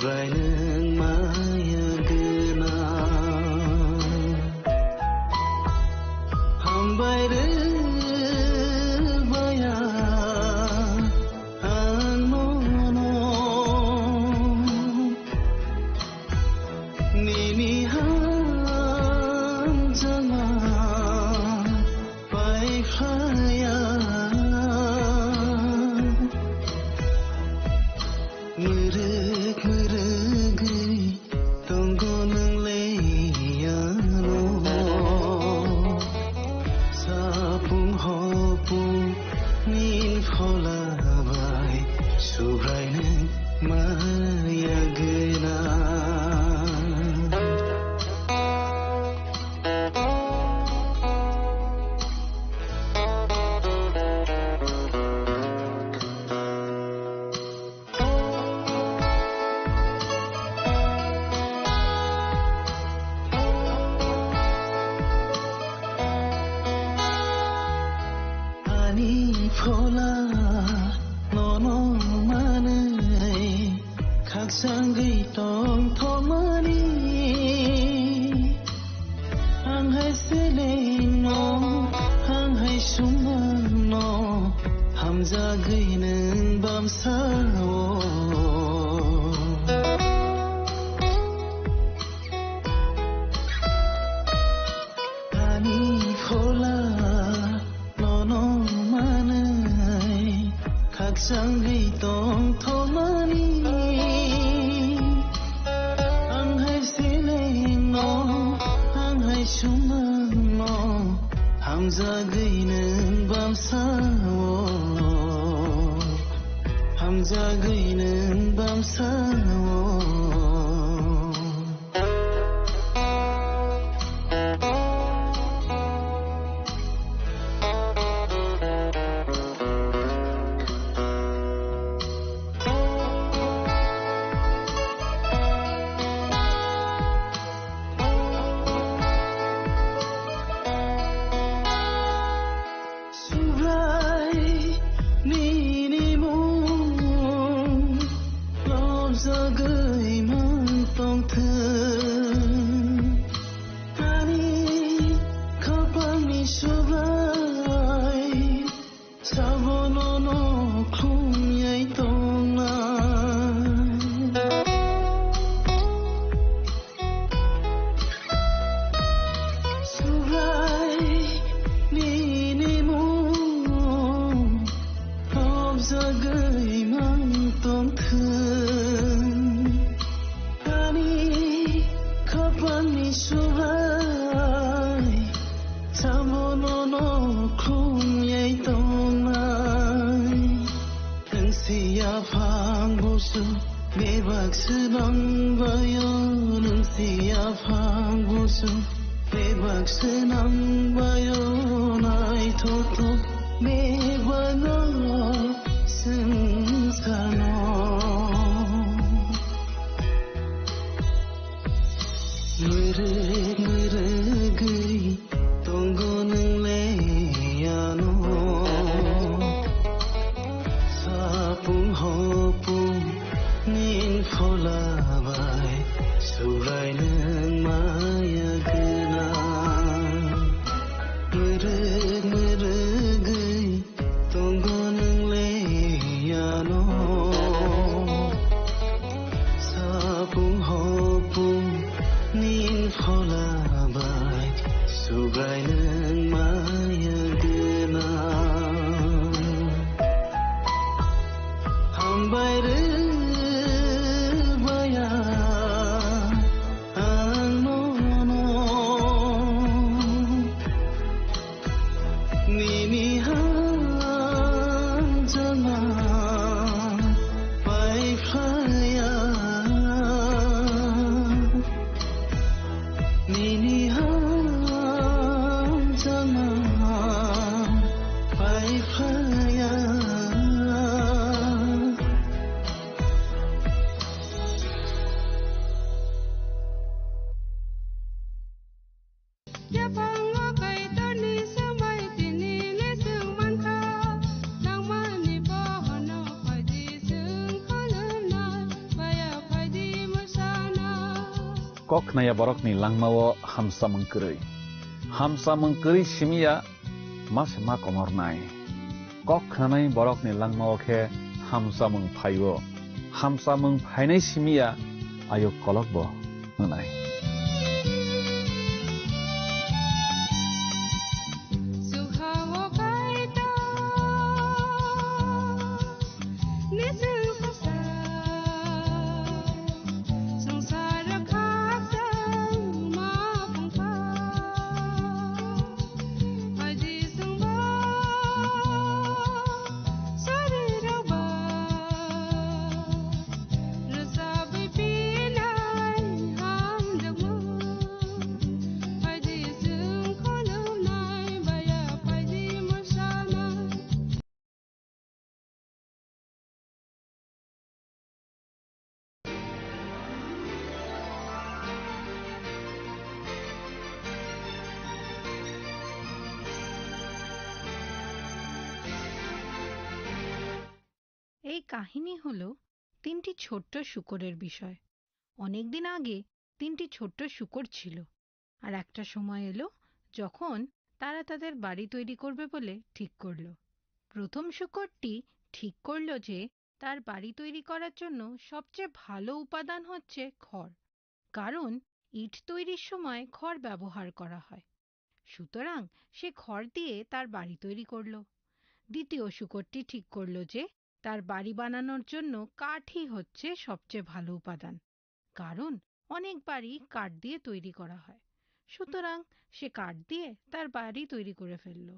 Subrai nang maya gena Hambai baya anono Nini ham jama pai khaya Merek meregai tonggo nang leyano Sapung hopung nin phola bai Subrai nang maya gena Phola nono manai khak sangai tong thomani hang hai sele no hang hai sumang no hamza gai nang bam sao ani phola nono khak sangai tong thomani hang hai sele no hang hai sumang no hamza gai nang bam sao hamza gai nang bam sao Zagai mang tong thang Ani kapang ni subrai Sabono no khum yai tong na Subrai ni mong Top zagai mang tong thang Kapani subrai Samono no khum yai tong nai Thang siya phang busu Bebak senang bayo Nung siya phang busu Bebak senang bayo Nai toto Mebano Sensano Meregai tonggo nang leyano Sapung hopung nin phola bai Subrai nang maya gena Meregai tonggo nang leyano Sapung hopung nin phola bai Subrai nang maya gena Hambai baya anono Nini ham jama pai khaya Nini ham jama pai khaya kok naya borok ni langmawo hamsa mengkeri simia mas mak omor nai kok nanai borok ni langmawo ke hamsa mengphainai simia ayo kolok bo nai এই কাহিনী হলো তিনটি ছোট্ট শূকরের বিষয়। অনেকদিন আগে তিনটি ছোট্ট শূকর ছিল, আর একটা সময় এলো যখন তারা তাদের বাড়ি তৈরি করবে বলে ঠিক করলো। প্রথম শূকরটি ঠিক করলো যে তার বাড়ি তৈরি করার জন্য সবচেয়ে ভালো উপাদান হচ্ছে খড়, কারণ ইট তৈরির সময় খড় ব্যবহার করা হয়। সুতরাং সে খড় দিয়ে তার বাড়ি তৈরি করলো। দ্বিতীয় শূকরটি ঠিক করলো যে তার বাড়ি বানানোর জন্য কাঠই হচ্ছে সবচেয়ে ভালো উপাদান, কারণ অনেক বাড়ি কাঠ দিয়ে তৈরি করা হয়। সুতরাং সে কাঠ দিয়ে তার বাড়ি তৈরি করে ফেলল।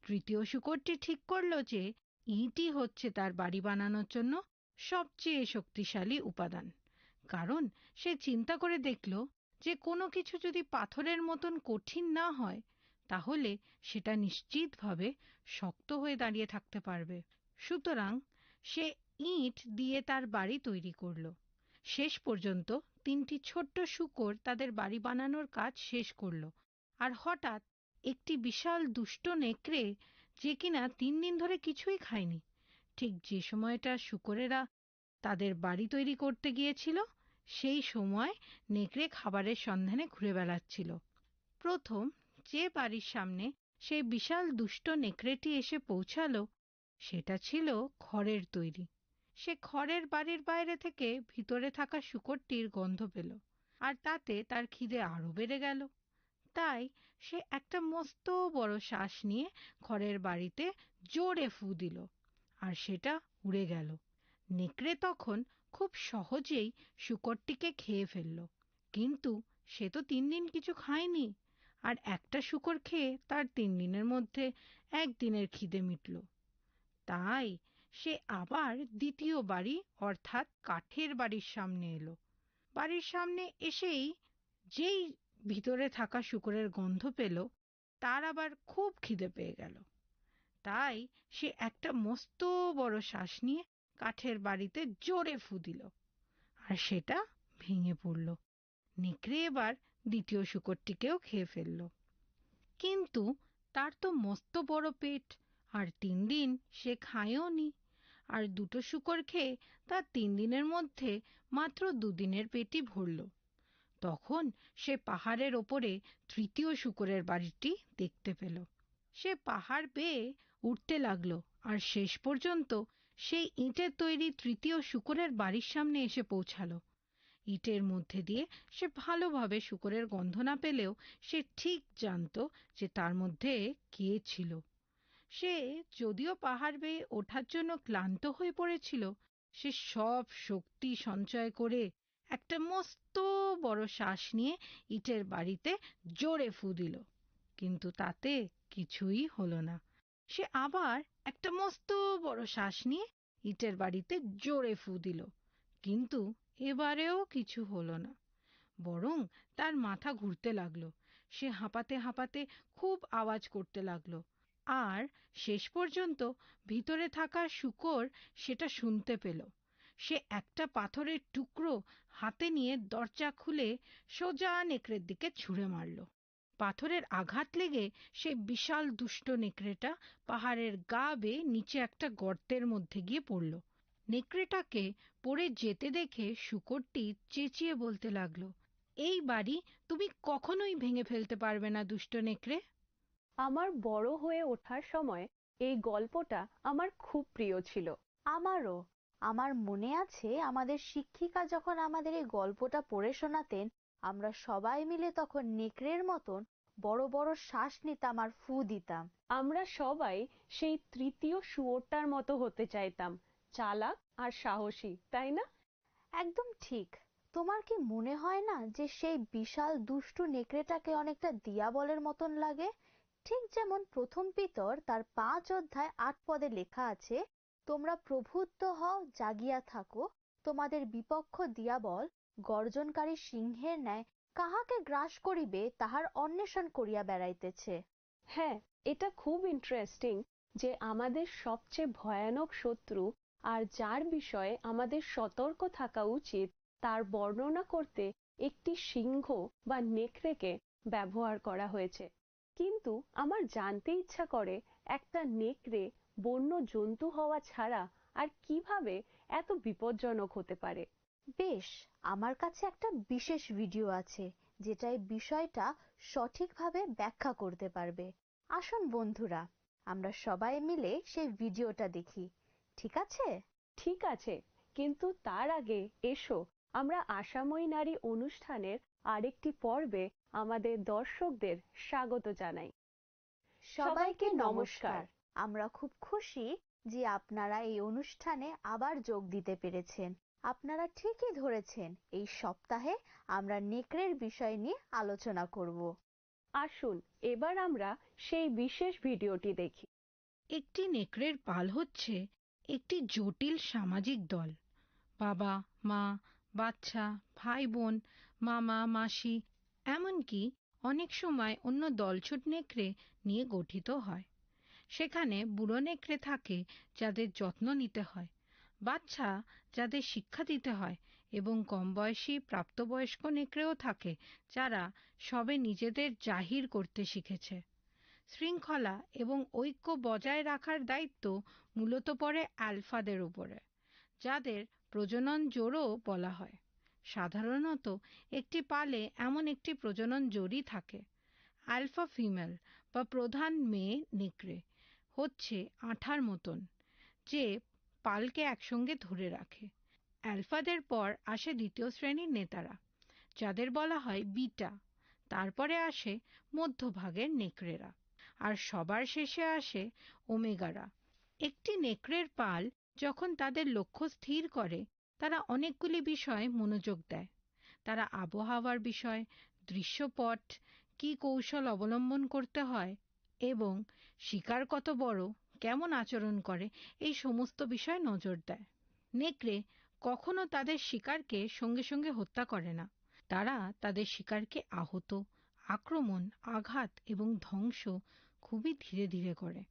তৃতীয় শূকরটি ঠিক করলো যে ইটই হচ্ছে তার বাড়ি বানানোর জন্য সবচেয়ে শক্তিশালী উপাদান, কারণ সে চিন্তা করে দেখল যে কোনো কিছু যদি পাথরের মতন কঠিন না হয় তাহলে সেটা নিশ্চিতভাবে শক্ত হয়ে দাঁড়িয়ে থাকতে পারবে। সুতরাং সে ইট দিয়ে তার বাড়ি তৈরি করল। শেষ পর্যন্ত তিনটি ছোট্ট শূকর তাদের বাড়ি বানানোর কাজ শেষ করল। আর হঠাৎ একটি বিশাল দুষ্ট নেকড়ে, যে কিনা 3 দিন ধরে কিছুই খায়নি, ঠিক যে সময়টা শূকরেরা তাদের বাড়ি তৈরি করতে গিয়েছিল সেই সময় নেকড়ে খাবারের সন্ধানে ঘুরে বেড়াচ্ছিল। প্রথম যে বাড়ির সামনে সেই বিশাল দুষ্ট নেকড়েটি এসে পৌঁছালো সেটা ছিল খড়ের তৈরি। সে খড়ের বাড়ির বাইরে থেকে ভিতরে থাকা শূকরটির গন্ধ পেল, আর তাতে তার খিদে আরো বেড়ে গেল। তাই সে একটা মস্ত বড় শ্বাস নিয়ে খড়ের বাড়িতে জোরে ফু দিল, আর সেটা উড়ে গেল। নেকড়ে তখন খুব সহজেই শূকরটিকে খেয়ে ফেলল, কিন্তু সে তো 3 দিন কিছু খায়নি, আর একটা শূকর খেয়ে তার 3 দিনের মধ্যে একদিনের খিদে মিটল। তাই সে আবার দ্বিতীয় বাড়ি অর্থাৎ কাঠের বাড়ির সামনে এলো। বাড়ির সামনে এসেই যেই ভিতরে থাকা শূকরের গন্ধ পেল তার আবার খুব খিদে পেয়ে গেল। তাই সে একটা মস্ত বড় শ্বাস নিয়ে কাঠের বাড়িতে জোরে ফু দিল, আর সেটা ভেঙে পড়ল। নেকড়ে এবার দ্বিতীয় শূকরটিকেও খেয়ে ফেলল। কিন্তু তার তো মস্ত বড় পেট, আর 3 দিন সে খায়ও নি, আর দুটো শূকর খেয়ে তার 3 দিনের মধ্যে মাত্র 2 দিনের পেটই ভরল। তখন সে পাহাড়ের ওপরে তৃতীয় শূকরের বাড়িটি দেখতে পেল। সে পাহাড় বেয়ে উঠতে লাগলো, আর শেষ পর্যন্ত সেই ইটের তৈরি তৃতীয় শূকরের বাড়ির সামনে এসে পৌঁছালো। ইটের মধ্যে দিয়ে সে ভালোভাবে শূকরের গন্ধ না পেলেও সে ঠিক জানতো যে তার মধ্যে কে ছিল। সে যদিও পাহাড় বেয়ে ওঠার জন্য ক্লান্ত হয়ে পড়েছিল, সে সব শক্তি সঞ্চয় করে একটা মস্ত বড় শ্বাস নিয়ে ইটের বাড়িতে জোরে ফু দিল, কিন্তু তাতে কিছুই হলো না। সে আবার একটা মস্ত বড় শ্বাস নিয়ে ইটের বাড়িতে জোরে ফু দিল, কিন্তু এবারেও কিছু হলো না, বরং তার মাথা ঘুরতে লাগলো। সে হাঁপাতে হাঁপাতে খুব আওয়াজ করতে লাগলো, আর শেষ পর্যন্ত ভিতরে থাকা শূকর সেটা শুনতে পেল। সে একটা পাথরের টুকরো হাতে নিয়ে দরজা খুলে সোজা নেকড়ের দিকে ছুঁড়ে মারল। পাথরের আঘাত লেগে সেই বিশাল দুষ্ট নেকড়েটা পাহাড়ের গা বেয়ে নিচে একটা গর্তের মধ্যে গিয়ে পড়ল। নেকড়েটাকে পড়ে যেতে দেখে শূকরটি চেঁচিয়ে বলতে লাগলো, এই বাড়ি তুমি কখনোই ভেঙে ফেলতে পারবে না, দুষ্ট নেকড়ে। আমার বড় হয়ে ওঠার সময় এই গল্পটা আমার খুব প্রিয় ছিল। আমারও। আমার মনে আছে আমাদের শিক্ষিকা যখন আমাদের এই গল্পটা পড়ে শোনাতেন, আমরা সবাই মিলে তখন নেকড়ের মতন বড় বড় শ্বাস নিতাম আর ফু দিতাম। আমরা সবাই সেই তৃতীয় শুয়োরটার মতো হতে চাইতাম, চালাক আর সাহসী, তাই না? একদম ঠিক। তোমার কি মনে হয় না যে সেই বিশাল দুষ্টু নেকড়েটাকে অনেকটা দিয়াবলের মতন লাগে? ঠিক যেমন প্রথম পিতর তার 5 অধ্যায় 8 পদে লেখা আছে, তোমরা প্রভুত্ব হও, জাগিয়া থাকো, তোমাদের বিপক্ষ দিয়াবল গর্জনকারী সিংহের ন্যায় কাহাকে গ্রাস করিবে তাহার অন্বেষণ করিয়া বেড়াইতেছে। হ্যাঁ, এটা খুব ইন্টারেস্টিং যে আমাদের সবচেয়ে ভয়ানক শত্রু আর যার বিষয়ে আমাদের সতর্ক থাকা উচিত তার বর্ণনা করতে একটি সিংহ বা নেকড়েকে ব্যবহার করা হয়েছে। কিন্তু আমার জানতে ইচ্ছা করে, একটা নেকড়ে বন্য জন্তু হওয়া ছাড়া আর কিভাবে এত বিপজ্জনক হতে পারে? বেশ, আমার কাছে একটা বিশেষ ভিডিও আছে যেটা এই বিষয়টা সঠিকভাবে ব্যাখ্যা করতে পারবে। আসুন বন্ধুরা, আমরা সবাই মিলে সেই ভিডিওটা দেখি, ঠিক আছে? ঠিক আছে, কিন্তু তার আগে এসো আমরা আশাময়ী নারী অনুষ্ঠানের আরেকটি পর্বে আমাদের দর্শকদের স্বাগত জানাই। সবাইকে নমস্কার। আমরা খুব খুশি যে আপনারা এই অনুষ্ঠানে আবার যোগ দিতে পেরেছেন। আপনারা ঠিকই ধরেছেন, এই সপ্তাহে আমরা নেকড়ের বিষয় নিয়ে আলোচনা করব। আসুন এবার আমরা সেই বিশেষ ভিডিওটি দেখি। একটি নেকড়ের পাল হচ্ছে একটি জটিল সামাজিক দল। বাবা, মা, বাচ্চা, ভাই বোন, মামা, মাসি, এমনকি অনেক সময় অন্য দলছুট নেকড়ে নিয়ে গঠিত হয়। সেখানে বুড়ো নেকড়ে থাকে যাদের যত্ন নিতে হয়, বাচ্চা যাদের শিক্ষা দিতে হয়, এবং কম বয়সী প্রাপ্তবয়স্ক নেকড়েও থাকে যারা সবে নিজেদের জাহির করতে শিখেছে। শৃঙ্খলা এবং ঐক্য বজায় রাখার দায়িত্ব মূলত পড়ে অ্যালফাদের উপরে, যাদের প্রজনন জোড়ও বলা হয়। সাধারণত একটি পালে এমন একটি প্রজনন জোড়ই থাকে। অ্যালফা ফিমেল বা প্রধান মেয়ে নেকড়ে হচ্ছে আঠার মতন, যে পালকে একসঙ্গে ধরে রাখে। অ্যালফাদের পর আসে দ্বিতীয় শ্রেণীর নেতারা, যাদের বলা হয় বিটা। তারপরে আসে মধ্যভাগের নেকড়েরা, আর সবার শেষে আসে ওমেগারা। একটি নেকড়ের পাল যখন তাদের লক্ষ্য স্থির করে, তারা অনেকগুলি বিষয় মনোযোগ দেয়। তারা আবহাওয়ার বিষয়, দৃশ্যপট, কী কৌশল অবলম্বন করতে হয় এবং শিকার কত বড়, কেমন আচরণ করে, এই সমস্ত বিষয় নজর দেয়। নেকড়ে কখনো তাদের শিকারকে সঙ্গে সঙ্গে হত্যা করে না। তারা তাদের শিকারকে আহত, আক্রমণ, আঘাত এবং ধ্বংস খুবই ধীরে ধীরে করে।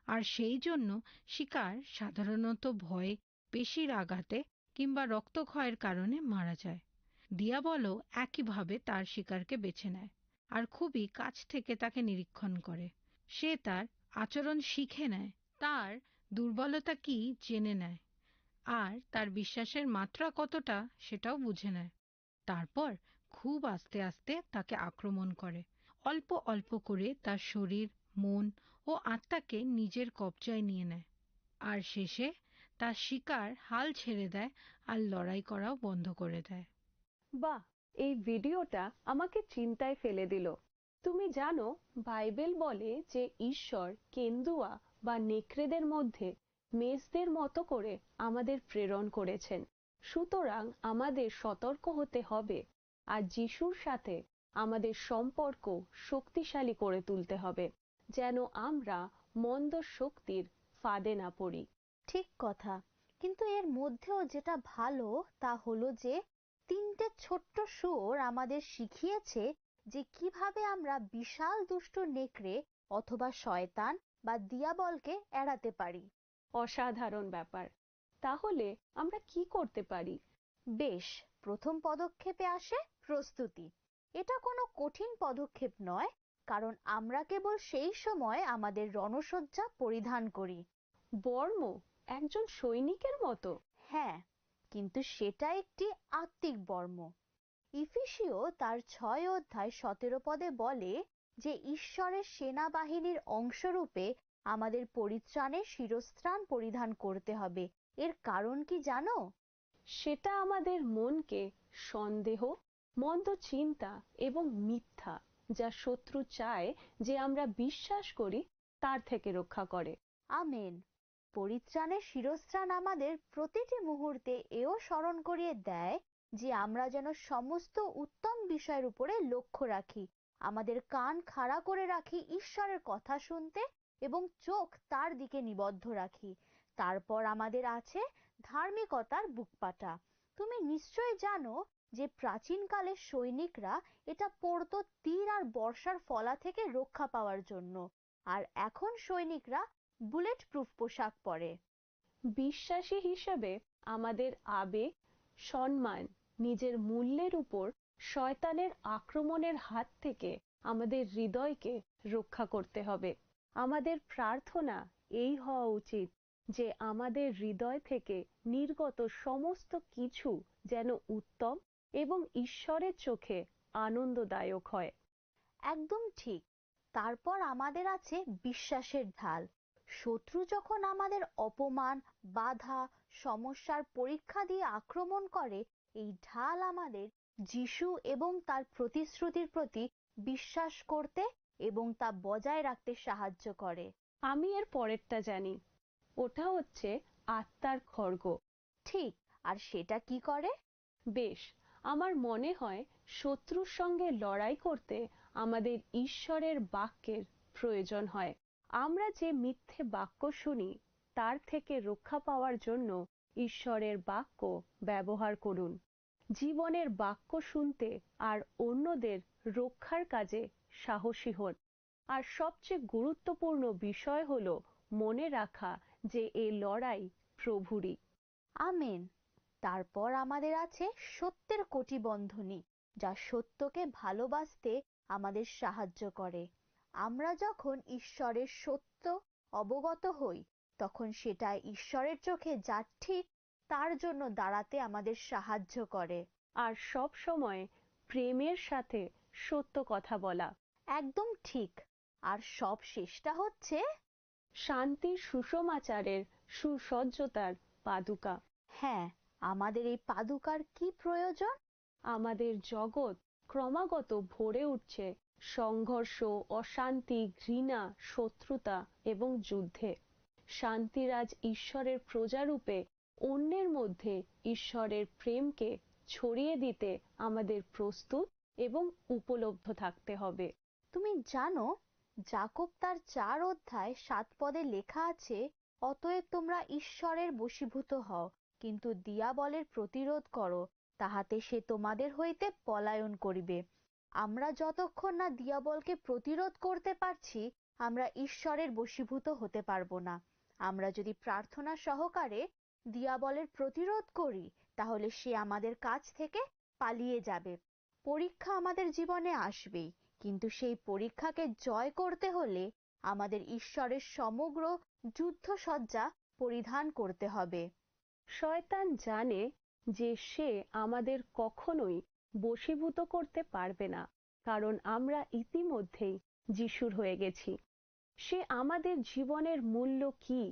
আর সেই জন্য শিকার সাধারণত ভয়ে, পেশির আঘাতে কিংবা রক্তক্ষয়ের কারণে মারা যায়। দিয়াবলও একইভাবে তার শিকারকে বেছে নেয় আর খুবই কাছ থেকে তাকে নিরীক্ষণ করে। সে তার আচরণ শিখে নেয়, তার দুর্বলতা কি জেনে নেয়, আর তার বিশ্বাসের মাত্রা কতটা সেটাও বুঝে নেয়। তারপর খুব আস্তে আস্তে তাকে আক্রমণ করে, অল্প অল্প করে তার শরীর, মন ও আত্মাকে নিজের কবজায় নিয়ে নেয়। আর শেষে তার শিকার হাল ছেড়ে দেয় আর লড়াই করাও বন্ধ করে দেয়। বাহ, এই ভিডিওটা আমাকে চিন্তায় ফেলে দিল। তুমি জানো, বাইবেল বলে যে ঈশ্বর কেন্দুয়া বা নেকড়েদের মধ্যে মেষদের মতো করে আমাদের প্রেরণ করেছেন। সুতরাং আমাদের সতর্ক হতে হবে আর যিশুর সাথে আমাদের সম্পর্ক শক্তিশালী করে তুলতে হবে, যেন আমরা মন্দ শক্তির ফাঁদে না পড়ি। ঠিক কথা। কিন্তু এর মধ্যেও যেটা ভালো তা হলো যে 3টে ছোট্ট শুয়োর আমাদের শিখিয়েছে যে কিভাবে আমরা বিশাল দুষ্ট নেকড়ে অথবা শয়তান বা দিয়াবলকে এড়াতে পারি। অসাধারণ ব্যাপার। তাহলে আমরা কি করতে পারি? বেশ, প্রথম পদক্ষেপে আসে প্রস্তুতি। এটা কোনো কঠিন পদক্ষেপ নয়, কারণ আমরা কেবল সেই সময় আমাদের রণসজ্জা পরিধান করি। বর্ম, একজন সৈনিকের মতো? হ্যাঁ, কিন্তু সেটা একটি আত্মিক বর্ম। ইফিসীয় তার 6 অধ্যায় 17 পদে বলে যে ঈশ্বরের সেনাবাহিনীর অংশরূপে আমাদের পরিত্রাণের শিরস্ত্রাণ পরিধান করতে হবে। এর কারণ কি জানো? সেটা আমাদের মনকে সন্দেহ, মন্দ চিন্তা এবং মিথ্যা, যা শত্রু চায় যে আমরা বিশ্বাস করি, তার থেকে রক্ষা করে। আমেন। পরিত্রাণের শিরস্ত্রাণ আমাদের প্রতিটি মুহূর্তে এও স্মরণ করিয়ে দেয় যে আমরা যেন সমস্ত উত্তম বিষয়ের উপরে লক্ষ্য রাখি, আমাদের কান খাড়া করে রাখি ঈশ্বরের কথা শুনতে এবং চোখ তার দিকে নিবদ্ধ রাখি। তারপর আমাদের আছে ধার্মিকতার বুকপাটা। তুমি নিশ্চয়ই জানো যে প্রাচীনকালের সৈনিকরা এটা পরতো তীর আর বর্ষার ফলা থেকে রক্ষা পাওয়ার জন্য, আর এখন সৈনিকরা বুলেট প্রুফ পোশাক পরে। বিশ্বাসী হিসেবে আমাদের আবেগ, সম্মান, নিজের মূল্যের উপর শয়তানের আক্রমণের হাত থেকে আমাদের হৃদয়কে রক্ষা করতে হবে। আমাদের প্রার্থনা এই হওয়া উচিত যে আমাদের হৃদয় থেকে নির্গত সমস্ত কিছু যেন উত্তম এবং ঈশ্বরের চোখে আনন্দদায়ক হয়। একদম ঠিক। তারপর আমাদের আছে বিশ্বাসের ঢাল। শত্রু যখন আমাদের অপমান, বাধা, সমস্যার পরীক্ষা দিয়ে আক্রমণ করে, এই ঢাল আমাদের যিশু এবং তার প্রতিশ্রুতির প্রতি বিশ্বাস করতে এবং তা বজায় রাখতে সাহায্য করে। আমি এর পরেরটা জানি, ওটা হচ্ছে আত্মার খড়গ। ঠিক। আর সেটা কি করে? বেশ, আমার মনে হয় শত্রুর সঙ্গে লড়াই করতে আমাদের ঈশ্বরের বাক্যের প্রয়োজন হয়। আমরা যে মিথ্যে বাক্য শুনি তার থেকে রক্ষা পাওয়ার জন্য ঈশ্বরের বাক্য ব্যবহার করুন। জীবনের বাক্য শুনতে আর অন্যদের রক্ষার কাজে সাহসী হন। আর সবচেয়ে গুরুত্বপূর্ণ বিষয় হলো মনে রাখা যে এই লড়াই প্রভুরই। আমেন। তারপর আমাদের আছে সত্যের কটিবন্ধনী, যা সত্যকে ভালোবাসতে আমাদের সাহায্য করে। আমরা যখন ঈশ্বরের সত্য অবগত হই, তখন সেটা ঈশ্বরের চোখে যা ঠিক তার জন্য দাঁড়াতে আমাদের সাহায্য করে। আর সব সময় প্রেমের সাথে সত্য কথা বলা। একদম ঠিক। আর সব শেষটা হচ্ছে শান্তির সুসমাচারের সুসজ্জতার পাদুকা। হ্যাঁ, আমাদের এই পাদুকার কি প্রয়োজন? আমাদের জগৎ ক্রমাগত ভরে উঠছে সংঘর্ষ, অশান্তি, ঘৃণা, শত্রুতা এবং যুদ্ধে। শান্তিরাজ ঈশ্বরের প্রজারূপে অন্যের মধ্যে ঈশ্বরের প্রেমকে ছড়িয়ে দিতে আমাদের প্রস্তুত এবং উপলব্ধ থাকতে হবে। তুমি জানো, যাকোব তার 4 অধ্যায় 7 পদে লেখা আছে, অতএব তোমরা ঈশ্বরের বশীভূত হও, কিন্তু দিয়াবলের প্রতিরোধ করো, তাহাতে সে তোমাদের হইতে পলায়ন করিবে। আমরা যতক্ষণ না দিয়াবলকে প্রতিরোধ করতে পারছি, আমরা ঈশ্বরের বশীভূত হতে পারবো না। আমরা যদি প্রার্থনা সহকারে দিয়াবলের প্রতিরোধ করি, তাহলে সে আমাদের কাছ থেকে পালিয়ে যাবে। পরীক্ষা আমাদের জীবনে আসবেই, কিন্তু সেই পরীক্ষাকে জয় করতে হলে আমাদের ঈশ্বরের সমগ্র যুদ্ধসজ্জা পরিধান করতে হবে। শয়তান জানে যে সে আমাদের কখনোই বশীভূত করতে পারবে না, কারণ আমরা ইতিমধ্যেই যিশুর হয়ে গেছি। সে আমাদের জীবনের মূল্য কি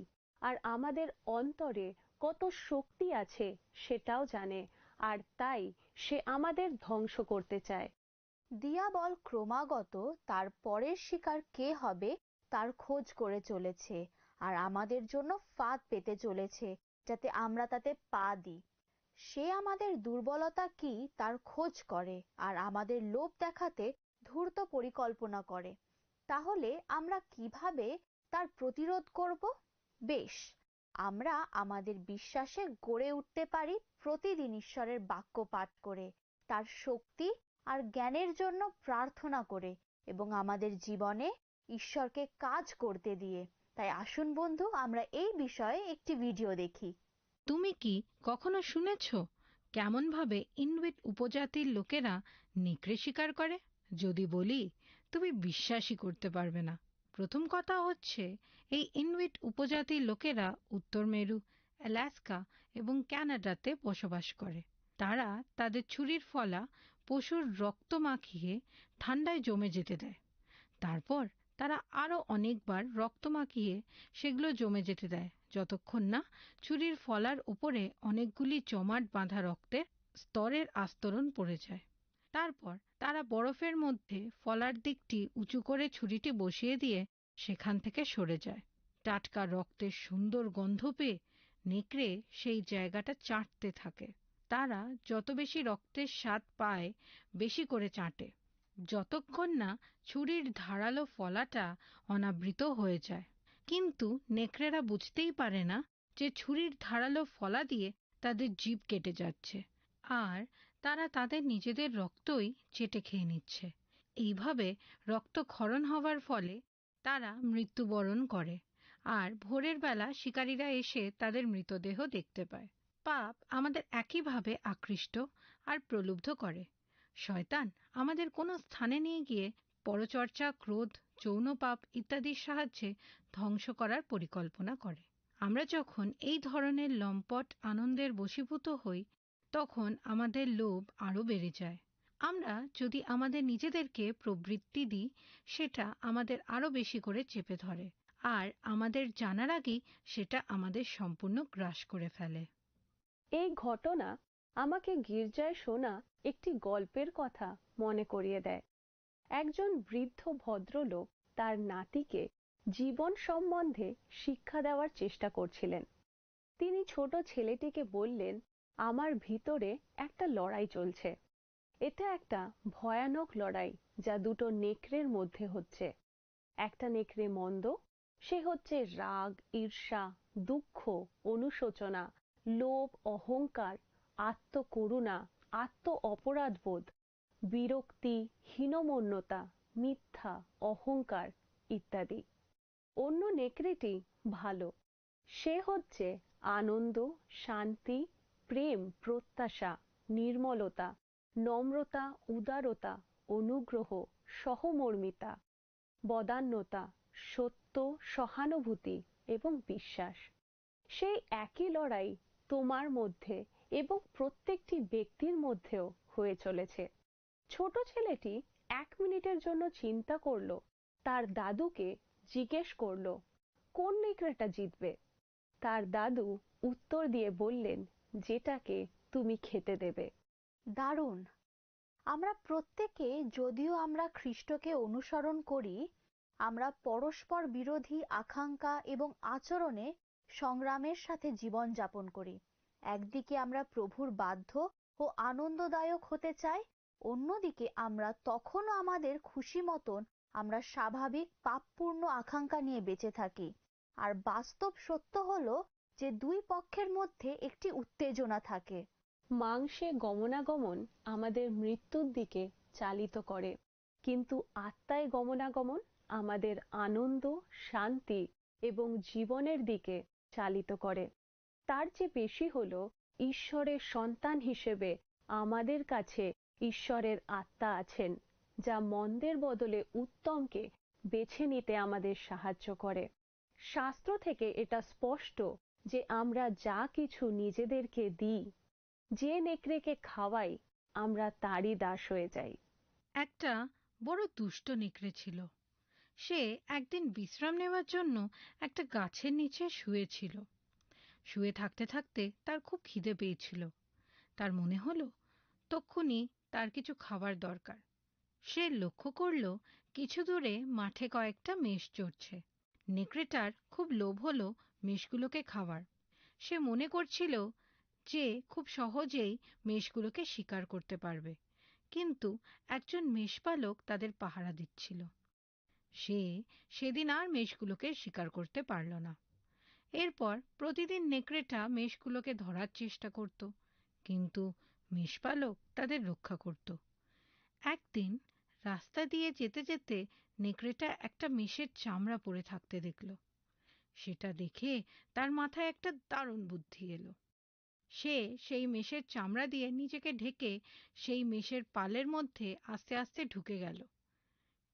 আর আমাদের অন্তরে কত শক্তি আছে সেটাও জানে, আর তাই সে আমাদের ধ্বংস করতে চায়। দিয়াবল ক্রমাগত তার পরের শিকার কে হবে তার খোঁজ করে চলেছে, আর আমাদের জন্য ফাঁদ পেতে চলেছে যাতে আমরা তাতে পা দিই। সে আমাদের দুর্বলতা কি তার খোঁজ করে আর আমাদের লোভ দেখাতে ধূর্ত পরিকল্পনা করে। তাহলে আমরা কিভাবে তার প্রতিরোধ করব? বেশ, আমরা আমাদের বিশ্বাসে গড়ে উঠতে পারি প্রতিদিন ঈশ্বরের বাক্য পাঠ করে, তার শক্তি আর জ্ঞানের জন্য প্রার্থনা করে এবং আমাদের জীবনে ঈশ্বরকে কাজ করতে দিয়ে। তাই আসুন বন্ধু, আমরা এই বিষয়ে একটি ভিডিও দেখি। তুমি কি কখনো শুনেছ কেমনভাবে ইনুইট উপজাতির লোকেরা নেকড়ে শিকার করে? যদি বলি, তুমি বিশ্বাসই করতে পারবে না। প্রথম কথা হচ্ছে, এই ইনুইট উপজাতির লোকেরা উত্তর মেরু, আলাস্কা এবং কানাডাতে বসবাস করে। তারা তাদের ছুরির ফলা পশুর রক্ত মাখিয়ে ঠান্ডায় জমে যেতে দেয়। তারপর তারা আরও অনেকবার রক্ত মাখিয়ে সেগুলো জমে যেতে দেয়, যতক্ষণ না ছুরির ফলার উপরে অনেকগুলি জমাট বাঁধা রক্তের স্তরের আস্তরণ পড়ে যায়। তারপর তারা বরফের মধ্যে ফলার দিকটি উঁচু করে ছুরিটি বসিয়ে দিয়ে সেখান থেকে সরে যায়। টাটকা রক্তের সুন্দর গন্ধ পেয়ে নেকড়ে সেই জায়গাটা চাটতে থাকে। তারা যত বেশি রক্তের স্বাদ পায় বেশি করে চাটে, যতক্ষণ না ছুরির ধারালো ফলাটা অনাবৃত হয়ে যায়। কিন্তু নেকড়েরা বুঝতেই পারে না যে ছুরির ধারালো ফলা দিয়ে তাদের জিভ কেটে যাচ্ছে, আর তারা তাদের নিজেদের রক্তই চেটে খেয়ে নিচ্ছে। এইভাবে রক্তক্ষরণ হওয়ার ফলে তারা মৃত্যুবরণ করে, আর ভোরের বেলা শিকারীরা এসে তাদের মৃতদেহ দেখতে পায়। পাপ আমাদের একইভাবে আকৃষ্ট আর প্রলুব্ধ করে। শয়তান আমাদের কোনো স্থানে নিয়ে গিয়ে পরচর্চা, ক্রোধ, যৌন পাপ ইত্যাদির সাহায্যে ধ্বংস করার পরিকল্পনা করে। আমরা যখন এই ধরনের লম্পট আনন্দের বশীভূত হই, তখন আমাদের লোভ আরও বেড়ে যায়। আমরা যদি আমাদের নিজেদেরকে প্রবৃত্তি দিই, সেটা আমাদের আরও বেশি করে চেপে ধরে, আর আমাদের জানার আগেই সেটা আমাদের সম্পূর্ণ গ্রাস করে ফেলে। এই ঘটনা আমাকে গির্জায় শোনা একটি গল্পের কথা মনে করিয়ে দেয়। একজন বৃদ্ধ ভদ্রলোক তার নাতিকে জীবন সম্বন্ধে শিক্ষা দেওয়ার চেষ্টা করছিলেন। তিনি ছোট ছেলেটিকে বললেন, আমার ভিতরে একটা লড়াই চলছে। এটা একটা ভয়ানক লড়াই যা দুটো নেকড়ের মধ্যে হচ্ছে। একটা নেকড়ে মন্দ, সে হচ্ছে রাগ, ঈর্ষা, দুঃখ, অনুশোচনা, লোভ, অহংকার, আত্মকরুণা, আত্ম অপরাধবোধ, বিরক্তি, হীনমন্যতা, মিথ্যা, অহংকার ইত্যাদি। অন্য নেকড়েটি ভালো, সে হচ্ছে আনন্দ, শান্তি, প্রেম, প্রত্যাশা, নির্মলতা, নম্রতা, উদারতা, অনুগ্রহ, সহমর্মিতা, বদান্যতা, সত্য, সহানুভূতি এবং বিশ্বাস। সেই একই লড়াই তোমার মধ্যে এবং প্রত্যেকটি ব্যক্তির মধ্যেও হয়ে চলেছে। ছোট ছেলেটি 1 মিনিটের জন্য চিন্তা করলো, তার দাদুকে জিজ্ঞেস করলো কোন নেকড়েটা জিতবে। তার দাদু উত্তর দিয়ে বললেন, যেটাকে তুমি খেতে দেবে। দারুণ! আমরা প্রত্যেকে, যদিও আমরা খ্রিস্টকে অনুসরণ করি, আমরা পরস্পর বিরোধী আকাঙ্ক্ষা এবং আচরণে সংগ্রামের সাথে জীবন যাপন করি। একদিকে আমরা প্রভুর বাধ্য ও আনন্দদায়ক হতে চাই, অন্যদিকে আমরা তখনও আমাদের খুশি মতন আমরা স্বাভাবিক পাপপূর্ণ আকাঙ্ক্ষা নিয়ে বেঁচে থাকি। আর বাস্তব সত্য হলো যে দুই পক্ষের মধ্যে একটি উত্তেজনা থাকে। মাংসে গমনাগমন আমাদের মৃত্যুর দিকে চালিত করে, কিন্তু আত্মায় গমনাগমন আমাদের আনন্দ, শান্তি এবং জীবনের দিকে চালিত করে। তার চেয়ে বেশি হলো, ঈশ্বরের সন্তান হিসেবে আমাদের কাছে ঈশ্বরের আত্মা আছেন, যা মন্দের বদলে উত্তমকে বেছে নিতে আমাদের সাহায্য করে। শাস্ত্র থেকে এটা স্পষ্ট যে আমরা যা কিছু নিজেদেরকে দিই, যে নেকড়েকে খাওয়াই, আমরা তারই দাস হয়ে যাই। একটা বড় দুষ্ট নেকড়ে ছিল। সে একদিন বিশ্রাম নেওয়ার জন্য একটা গাছের নিচে শুয়েছিল। শুয়ে থাকতে থাকতে তার খুব খিদে পেয়েছিল। তার মনে হলো তক্ষুনি তার কিছু খাবার দরকার। সে লক্ষ্য করল কিছু দূরে মাঠে কয়েকটা মেষ চড়ছে। নেকড়েটার খুব লোভ হলো মেষগুলোকে খাওয়ার। সে মনে করছিল যে খুব সহজেই মেষগুলোকে শিকার করতে পারবে, কিন্তু একজন মেষপালক তাদের পাহারা দিচ্ছিল। সে সেদিন আর মেষগুলোকে শিকার করতে পারল না। এরপর প্রতিদিন নেকড়েটা মেষগুলোকে ধরার চেষ্টা করত, কিন্তু মেষপালক তাদের রক্ষা করত। একদিন রাস্তা দিয়ে যেতে যেতে নেকড়েটা একটা মেষের চামড়া পড়ে থাকতে দেখল। সেটা দেখে তার মাথায় একটা দারুণ বুদ্ধি এলো। সে সেই মেষের চামড়া দিয়ে নিজেকে ঢেকে সেই মেষের পালের মধ্যে আস্তে আস্তে ঢুকে গেল।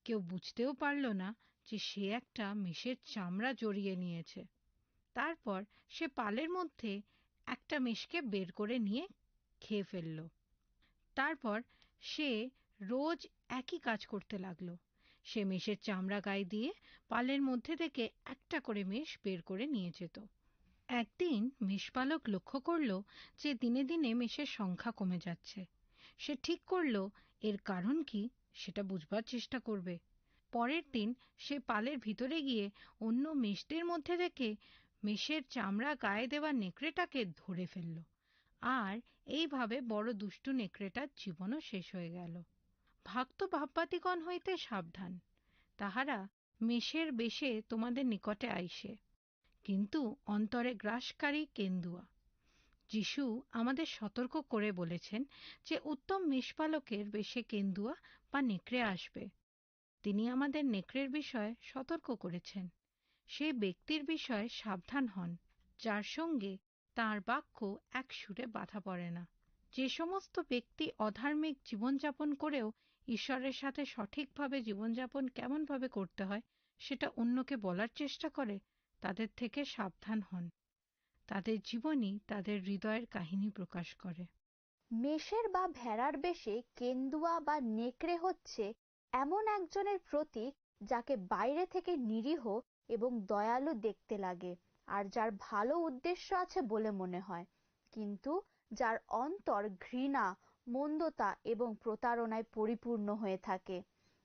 কেউ বুঝতেও পারল না যে সে একটা মেষের চামড়া জড়িয়ে নিয়েছে। তারপর সে পালের মধ্যে একটা মেষকে বের করে নিয়ে খেয়ে ফেলল। তারপর সে রোজ একই কাজ করতে লাগলো। সে মেষের চামড়া গায়ে দিয়ে পালের মধ্যে থেকে একটা করে মেষ বের করে নিয়ে যেত। একদিন মেষপালক লক্ষ্য করল যে দিনে দিনে মেষের সংখ্যা কমে যাচ্ছে। সে ঠিক করল এর কারণ কি সেটা বুঝবার চেষ্টা করবে। পরের দিন সে পালের ভিতরে গিয়ে অন্য মেষদের মধ্যে থেকে মেষের চামড়া গায়ে দেওয়া নেকড়েটাকে ধরে ফেলল। আর এইভাবে বড় দুষ্টু নেকড়েটার জীবনও শেষ হয়ে গেল। ভক্ত ভাববাতিগণ হইতে সাবধান, তাহারা মেষের বেশে তোমাদের নিকটে আইসে, কিন্তু অন্তরে গ্রাসকারী কেন্দুয়া। যিশু আমাদের সতর্ক করে বলেছেন যে উত্তম মেষপালকের বেশে কেন্দুয়া বা নেকড়ে আসবে। তিনি আমাদের নেকড়ের বিষয়ে সতর্ক করেছেন। সে ব্যক্তির বিষয়ে সাবধান হন যার সঙ্গে তাঁর বাক্য এক সুরে বাঁধা পড়ে না। যে সমস্ত ব্যক্তি অধার্মিক জীবনযাপন করেও ঈশ্বরের সাথে সঠিকভাবে জীবনযাপন কেমনভাবে করতে হয় সেটা অন্যকে বলার চেষ্টা করে, তাদের থেকে সাবধান হন। তাদের জীবনই তাদের হৃদয়ের কাহিনী প্রকাশ করে। মেষের বা ভেড়ার বেশে কেন্দুয়া বা নেকড়ে হচ্ছে এমন একজনের প্রতীক যাকে বাইরে থেকে নিরীহ এবং দয়ালু দেখতে লাগে, আর যার ভালো উদ্দেশ্য আছে বলে মনে হয়, কিন্তু যার অন্তর ঘৃণা, মন্দতা এবং প্রতারণায় পরিপূর্ণ হয়ে থাকে।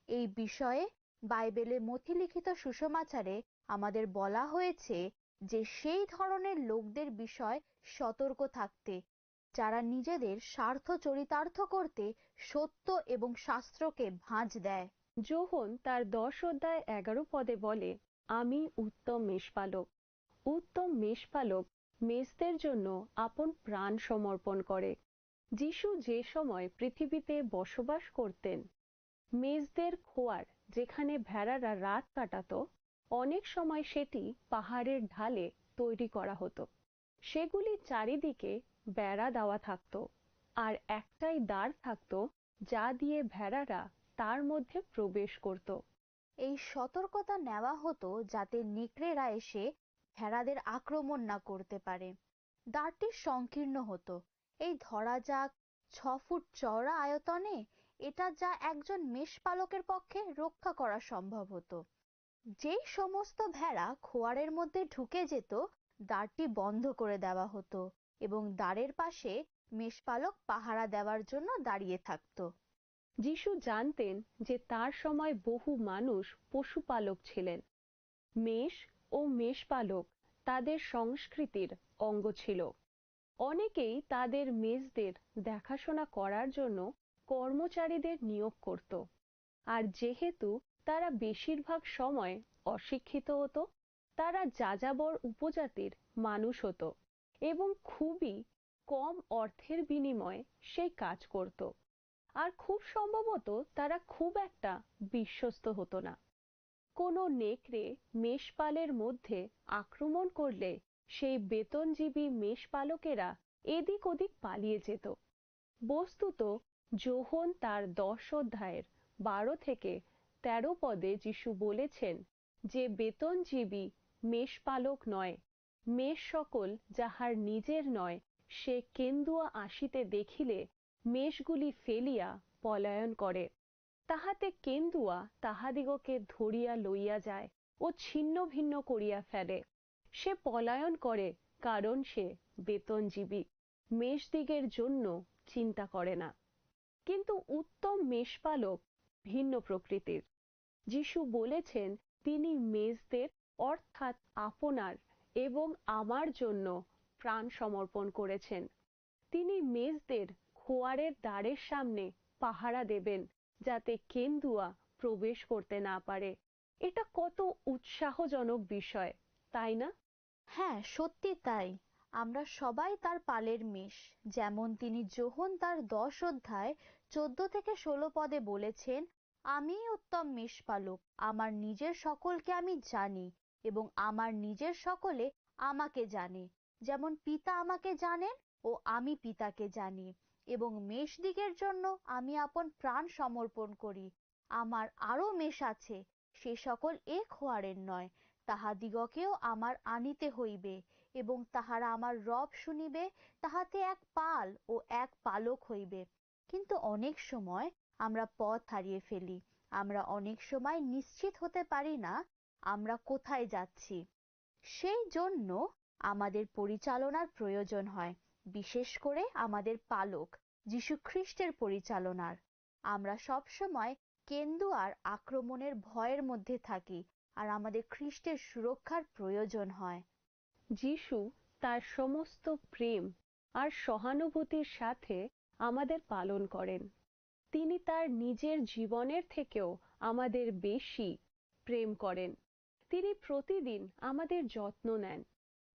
এই বিষয়ে বাইবেলে মথিলিখিত সুসমাচারে আমাদের বলা হয়েছে যে সেই ধরনের লোকদের বিষয় সতর্ক থাকতে, যারা নিজেদের স্বার্থ চরিতার্থ করতে সত্য এবং শাস্ত্রকে ভাঁজ দেয়। যোহন তার 10 অধ্যায় 11 পদে বলে, আমি উত্তম মেষপালক। উত্তম মেষপালক মেষদের জন্য আপন প্রাণ সমর্পণ করে। যিশু যে সময় পৃথিবীতে বসবাস করতেন, মেষদের খোয়ার যেখানে ভেড়ারা রাত কাটাতো, অনেক সময় সেটি পাহাড়ের ঢালে তৈরি করা হতো। সেগুলি চারিদিকে বেড়া দেওয়া থাকতো, আর একটাই দ্বার থাকতো যা দিয়ে ভেড়ারা তার মধ্যে প্রবেশ করত। এই সতর্কতা নেওয়া হতো যাতে নেকড়েরা এসে ভেড়াদের আক্রমণ না করতে পারে। দ্বারটি সংকীর্ণ হতো। এই ধরা যাক 6 ফুট চওড়া আয়তনে এটা যা একজন মেষপালকের পক্ষে রক্ষা করা সম্ভব হতো। যেই সমস্ত ভেড়া খোয়ারের মধ্যে ঢুকে যেত, দ্বারটি বন্ধ করে দেওয়া হতো এবং দ্বারের পাশে মেষপালক পাহারা দেওয়ার জন্য দাঁড়িয়ে থাকতো। যিশু জানতেন যে তার সময় বহু মানুষ পশুপালক ছিলেন। মেষ ও মেষপালক তাদের সংস্কৃতির অঙ্গ ছিল। অনেকেই তাদের মেষদের দেখাশোনা করার জন্য কর্মচারীদের নিয়োগ করত। আর যেহেতু তারা বেশিরভাগ সময় অশিক্ষিত হতো, তারা যাযাবর উপজাতির মানুষ হতো এবং খুবই কম অর্থের বিনিময়ে সেই কাজ করত। আর খুব সম্ভবত তারা খুব একটা বিশ্বস্ত হতো না। কোনো নেকড়ে মেষপালের মধ্যে আক্রমণ করলে সেই বেতনজীবী মেষপালকেরা এদিক ওদিক পালিয়ে যেত। বস্তুত যোহন তার 10 অধ্যায়ের 12 থেকে 13 পদে যিশু বলেছেন যে বেতনজীবী মেষপালক নয়, মেষ সকল যাহার নিজের নয়, সে কেন্দুয়া আসিতে দেখিলে মেষগুলি ফেলিয়া পলায়ন করে। তাহাতে কেন্দুয়া তাহাদিগকে ধরিয়া লইয়া যায় ও ছিন্ন ভিন্ন করিয়া ফেলে। সে পলায়ন করে কারণ সে বেতনজীবী, মেষদিগের জন্য চিন্তা করে না। কিন্তু উত্তম মেষপালক ভিন্ন প্রকৃতির। যিশু বলেছেন তিনি মেষদের অর্থাৎ আপনার এবং আমার জন্য প্রাণ সমর্পণ করেছেন। তিনি মেষদের খোয়ারের দ্বারের সামনে পাহারা দেবেন যাতে কেন্দুয়া প্রবেশ করতে না পারে। এটা কত উৎসাহজনক বিষয়, তাই না? হ্যাঁ, সত্যি তাই। আমরা সবাই তার পালের মেষ। যেমন তিনি যোহন তার 10 অধ্যায় 14 থেকে 16 পদে বলেছেন, আমি উত্তম মেষপালক, আমার নিজের সকলকে আমি জানি এবং আমার নিজের সকলে আমাকে জানে, যেমন পিতা আমাকে জানেন ও আমি পিতাকে জানি, এবং মেষদিগের জন্য আমি আপন প্রাণ সমর্পণ করি। আমার আরো মেষ আছে, সে সকল এ খোয়ারের নয়, তাহাদিগকেও আমার আনিতে হইবে, এবং তাহারা আমার রব শুনিবে। তাহাতে এক পাল ও এক পালক হইবে। কিন্তু অনেক সময় আমরা পথ হারিয়ে ফেলি। আমরা অনেক সময় নিশ্চিত হতে পারি না আমরা কোথায় যাচ্ছি। সেই জন্য আমাদের পরিচালনার প্রয়োজন হয়, বিশেষ করে আমাদের পালক যীশু খ্রিস্টের পরিচালনার। আমরা সবসময় কেন্দু আর আক্রমণের ভয়ের মধ্যে থাকি, আর আমাদের খ্রিস্টের সুরক্ষার প্রয়োজন হয়। যিশু তার সমস্ত প্রেম আর সহানুভূতির সাথে আমাদের পালন করেন। তিনি তার নিজের জীবনের থেকেও আমাদের বেশি প্রেম করেন। তিনি প্রতিদিন আমাদের যত্ন নেন।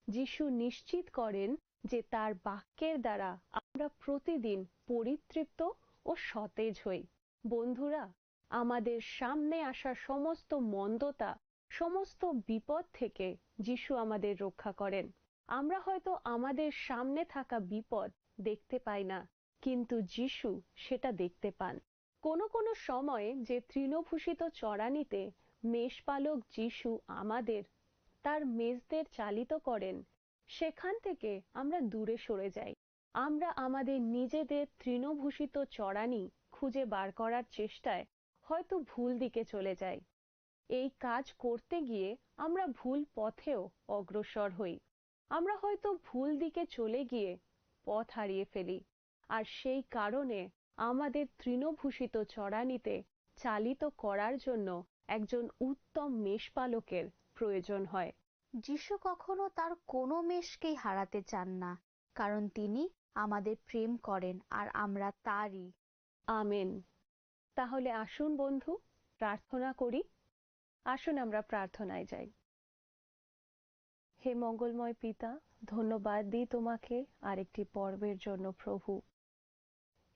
যিশু নিশ্চিত করেন যে তার বাক্যের দ্বারা আমরা প্রতিদিন পরিতৃপ্ত ও সতেজ হই। বন্ধুরা, আমাদের সামনে আসা সমস্ত মন্দতা, সমস্ত বিপদ থেকে যিশু আমাদের রক্ষা করেন। আমরা হয়তো আমাদের সামনে থাকা বিপদ দেখতে পাই না, কিন্তু যিশু সেটা দেখতে পান। কোনো কোনো সময়ে যে তৃণভূষিত চড়ানিতে মেষপালক যিশু আমাদের তার মেষদের চালিত করেন, সেখান থেকে আমরা দূরে সরে যাই। আমরা আমাদের নিজেদের তৃণভূষিত চড়ানি খুঁজে বার করার চেষ্টায় হয়তো ভুল দিকে চলে যাই। এই কাজ করতে গিয়ে আমরা ভুল পথেও অগ্রসর হই। আমরা হয়তো ভুল দিকে চলে গিয়ে পথ হারিয়ে ফেলি, আর সেই কারণে আমাদের তৃণভূষিত চড়ানিতে চালিত করার জন্য একজন উত্তম মেষপালকের প্রয়োজন হয়। যিশু কখনো তার কোনো মেষকেই হারাতে চান না, কারণ তিনি আমাদের প্রেম করেন আর আমরা তারই। আমেন। তাহলে আসুন বন্ধু, প্রার্থনা করি। আসুন আমরা প্রার্থনায় যাই। হে মঙ্গলময় পিতা, ধন্যবাদ দিই তোমাকে আরেকটি পর্বের জন্য প্রভু।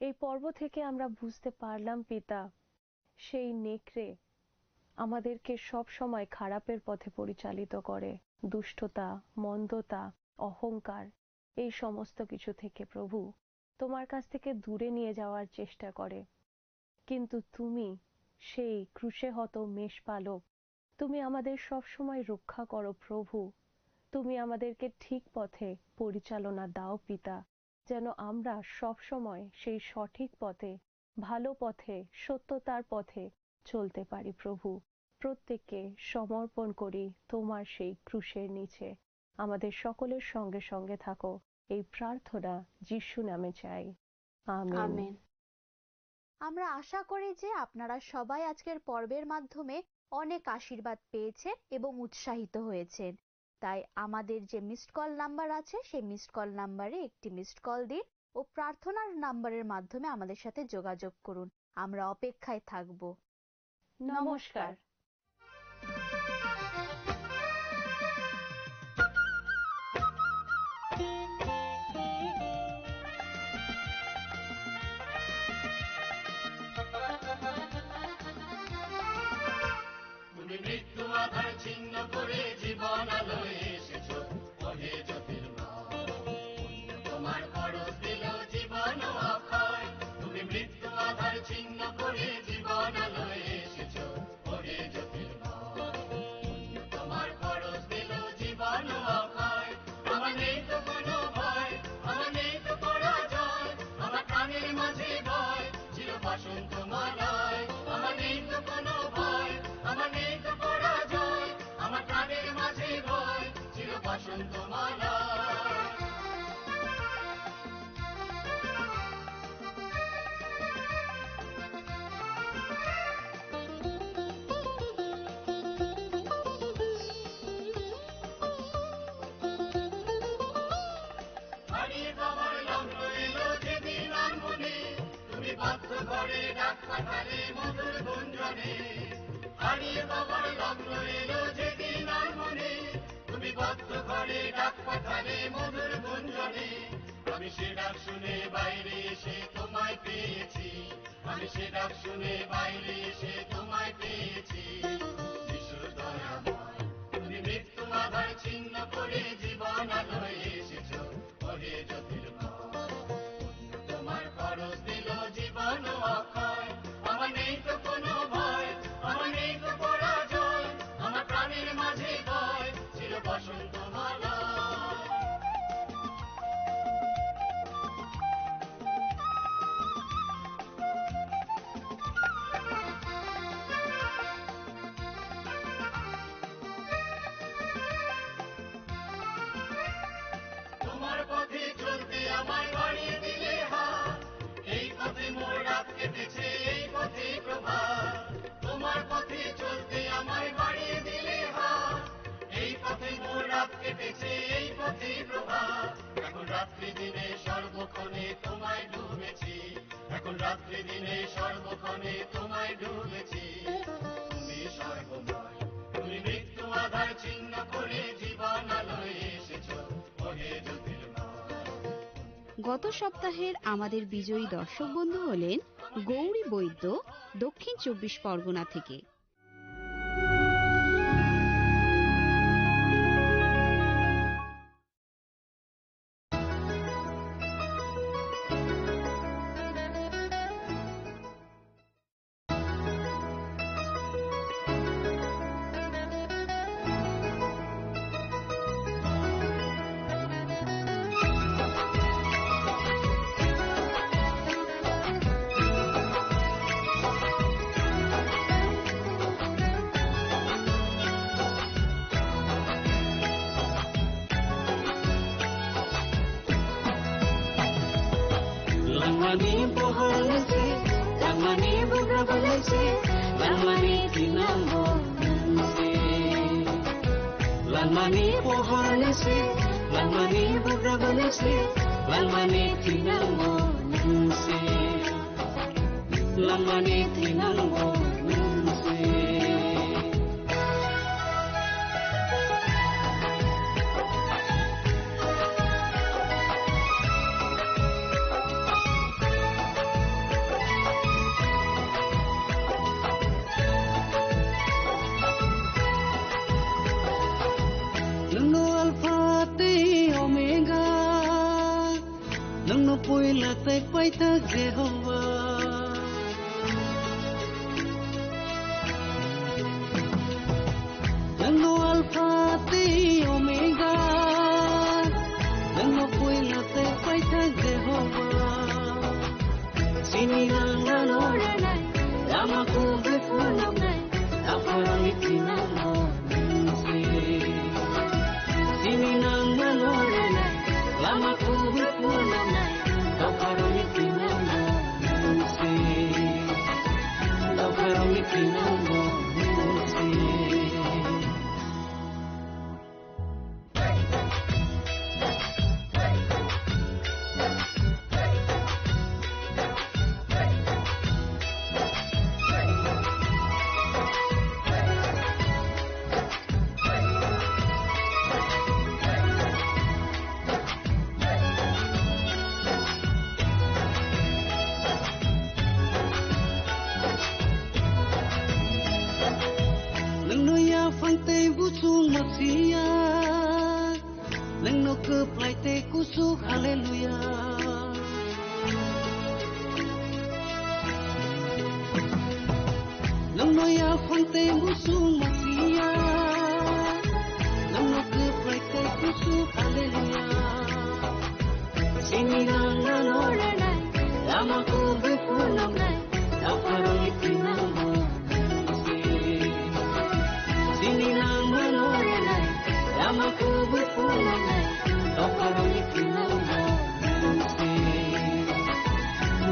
এই পর্ব থেকে আমরা বুঝতে পারলাম পিতা, সেই নেকড়ে আমাদেরকে সব সময় খারাপের পথে পরিচালিত করে, দুষ্টতা, মন্দতা, অহংকার, এই সমস্ত কিছু থেকে প্রভু তোমার কাছ থেকে দূরে নিয়ে যাওয়ার চেষ্টা করে। কিন্তু তুমি সেই ক্রুশে হত মেষপালক, তুমি আমাদের সব সময় রক্ষা করো প্রভু। তুমি আমাদেরকে ঠিক পথে পরিচালনা দাও পিতা, যেন আমরা সব সময় সেই সঠিক পথে, ভালো পথে, সত্যতার পথে চলতে পারি প্রভু। প্রত্যেককে সমর্পণ করি তোমার সেই ক্রুশের নিচে। আমাদের সকলের সঙ্গে সঙ্গে থাকো, এই প্রার্থনা যিশু নামে চাই। আমেন। আমেন। আমরা আশা করি যে আপনারা সবাই আজকের পর্বের মাধ্যমে অনেক আশীর্বাদ পেয়েছেন এবং উৎসাহিত হয়েছেন। তাই আমাদের যে মিসড কল নাম্বার আছে, সেই মিসড কল নাম্বারে একটি মিসড কল দিন ও প্রার্থনার নাম্বারের মাধ্যমে আমাদের সাথে যোগাযোগ করুন। আমরা অপেক্ষায় থাকব। নমস্কার। তুমি মৃত্যু আধার ছিন্ন করে জীবন আলোয় এসেছো, ওহে জ্যোতির্ময়। পুণ্য তোমার খরচ দিল জীবন অক্ষয়। তুমি মৃত্যু আধার ছিন্ন করে জীবন আলোয় এসেছো, ওহে জ্যোতির্ময়। পুণ্য তোমার খরচ দিল জীবন অক্ষয়। আমার নেই তো কোনো ভয়, আমার নেই তো পরাজয়, আমার প্রাণের মাঝে বয় চির বসন্ত মালায়। আমার নেই তো কোনো ভয়, আমার নেই তো পরাজয়, আমার প্রাণের মাঝে বয় চির বসন্ত মালায়। হারিয়ে যাবার লগ্ন এলো যেদিন আর মনে, তুমি বাধ্য করে ডাক পাঠালে মধুর গুঞ্জনে। হারিয়ে যাবার লগ্ন এলো যেদিন আর মনে, তুমি বাধ্য করে ডাক পাঠালে মধুর গুঞ্জনে। আমি সে ডাক শুনে বাইরে এসে তোমায় পেয়েছি, আমি সে ডাক শুনে বাইরে এসে তোমায় পেয়েছি। যিশুর দয়াময়, তুমি মৃত্যু আধার ছিন্ন করে জীবন আলোয় এসেছো, ওহে জ্যোতির্ময়। পুণ্য তোমার খরচ দিল জীবন অক্ষয়। আমার নেই তো কোনো ভয়, আমার নেই তো পরাজয়, আমার প্রাণের মাঝে বয় চির বসন্ত মালা। রাত্রি দিনে সর্বক্ষণে তোমায় ডুবেছি। তুমি সর্বময়, তুমি মৃত্যু আধার ছিন্ন করে জীবন আলোয় এসেছো, ওহে জ্যোতির্ময়। গত সপ্তাহের আমাদের বিজয়ী দর্শক বন্ধু হলেন গৌরী বৈদ্য, দক্ষিণ 24 পরগনা থেকে। Langmani pohalese, langmani bugrabalese, langmani tinambo nanse. Langmani pohalese, langmani bugrabalese, langmani tinambo nanse. Langmani tinambo nanse. Puilate paita Jehovah, Nano Alpha te Omega, Nano puilate paita Jehovah. Siniranga lorenai, Lama kube funamai, Afaramitinamo nansi. Siniranga lorenai, Lama kube funamai. Hallelujah. Nang noya fante musu masia, nang nokplay kay kusu hallelujah. Sinirang nanorenay, lama ko befunamay, naparang itinamo nansi. Sinirang nanorenay, lama ko befunamay, naparang itinamo nansi.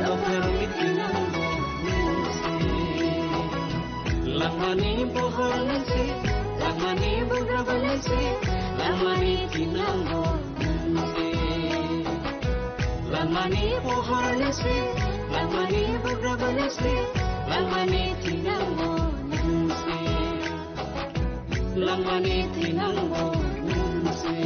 Naparang itinamo nansi. Langmani bohalese, langmani bugrabalese, langmani tinambo nansi. Langmani bohalese, langmani bugrabalese, langmani tinambo nansi. Langmani tinambo nansi.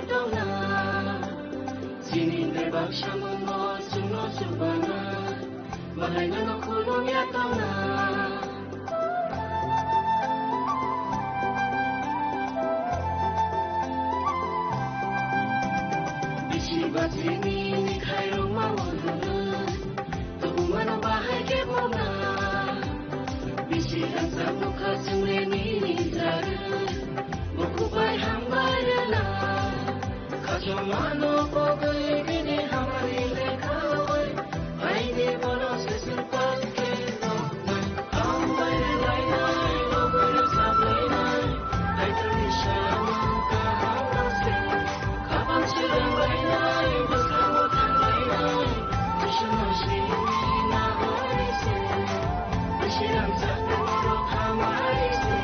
tona Sini bebak sama mo suno subana Bahai no kulung ya tona Bisi batini ni khairong mawaluna Tubu mana bahai ke bona Bisi rasa muka sungre ni jaru Bukubai hambarana Kajo mano pogai bini hamari lekhawai Aini bono sesul patke no Hambare lainai Logoro sablainai Aitari shama kahana se Kapan sirang lainai Bersama tan lainai Tushuna shini na hari se Bersirang sakta morok hamari se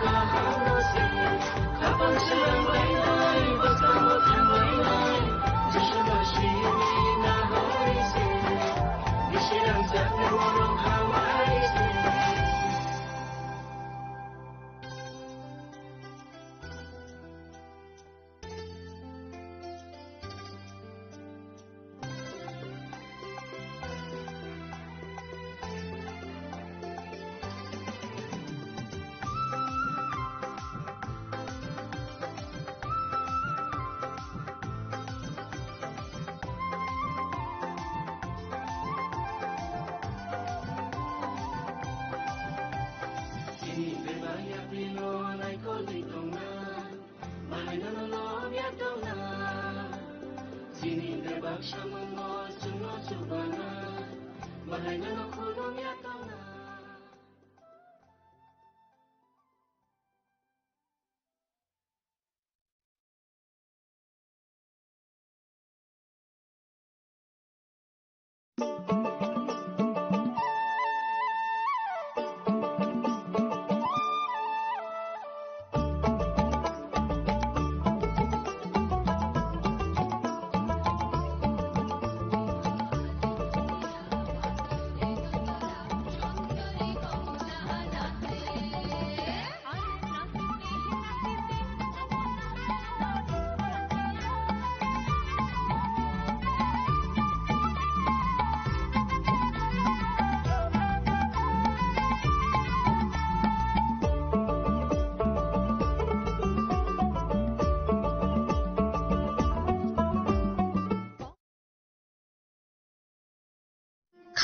Kapan bakşamın suno subana Mahayna khulum yatana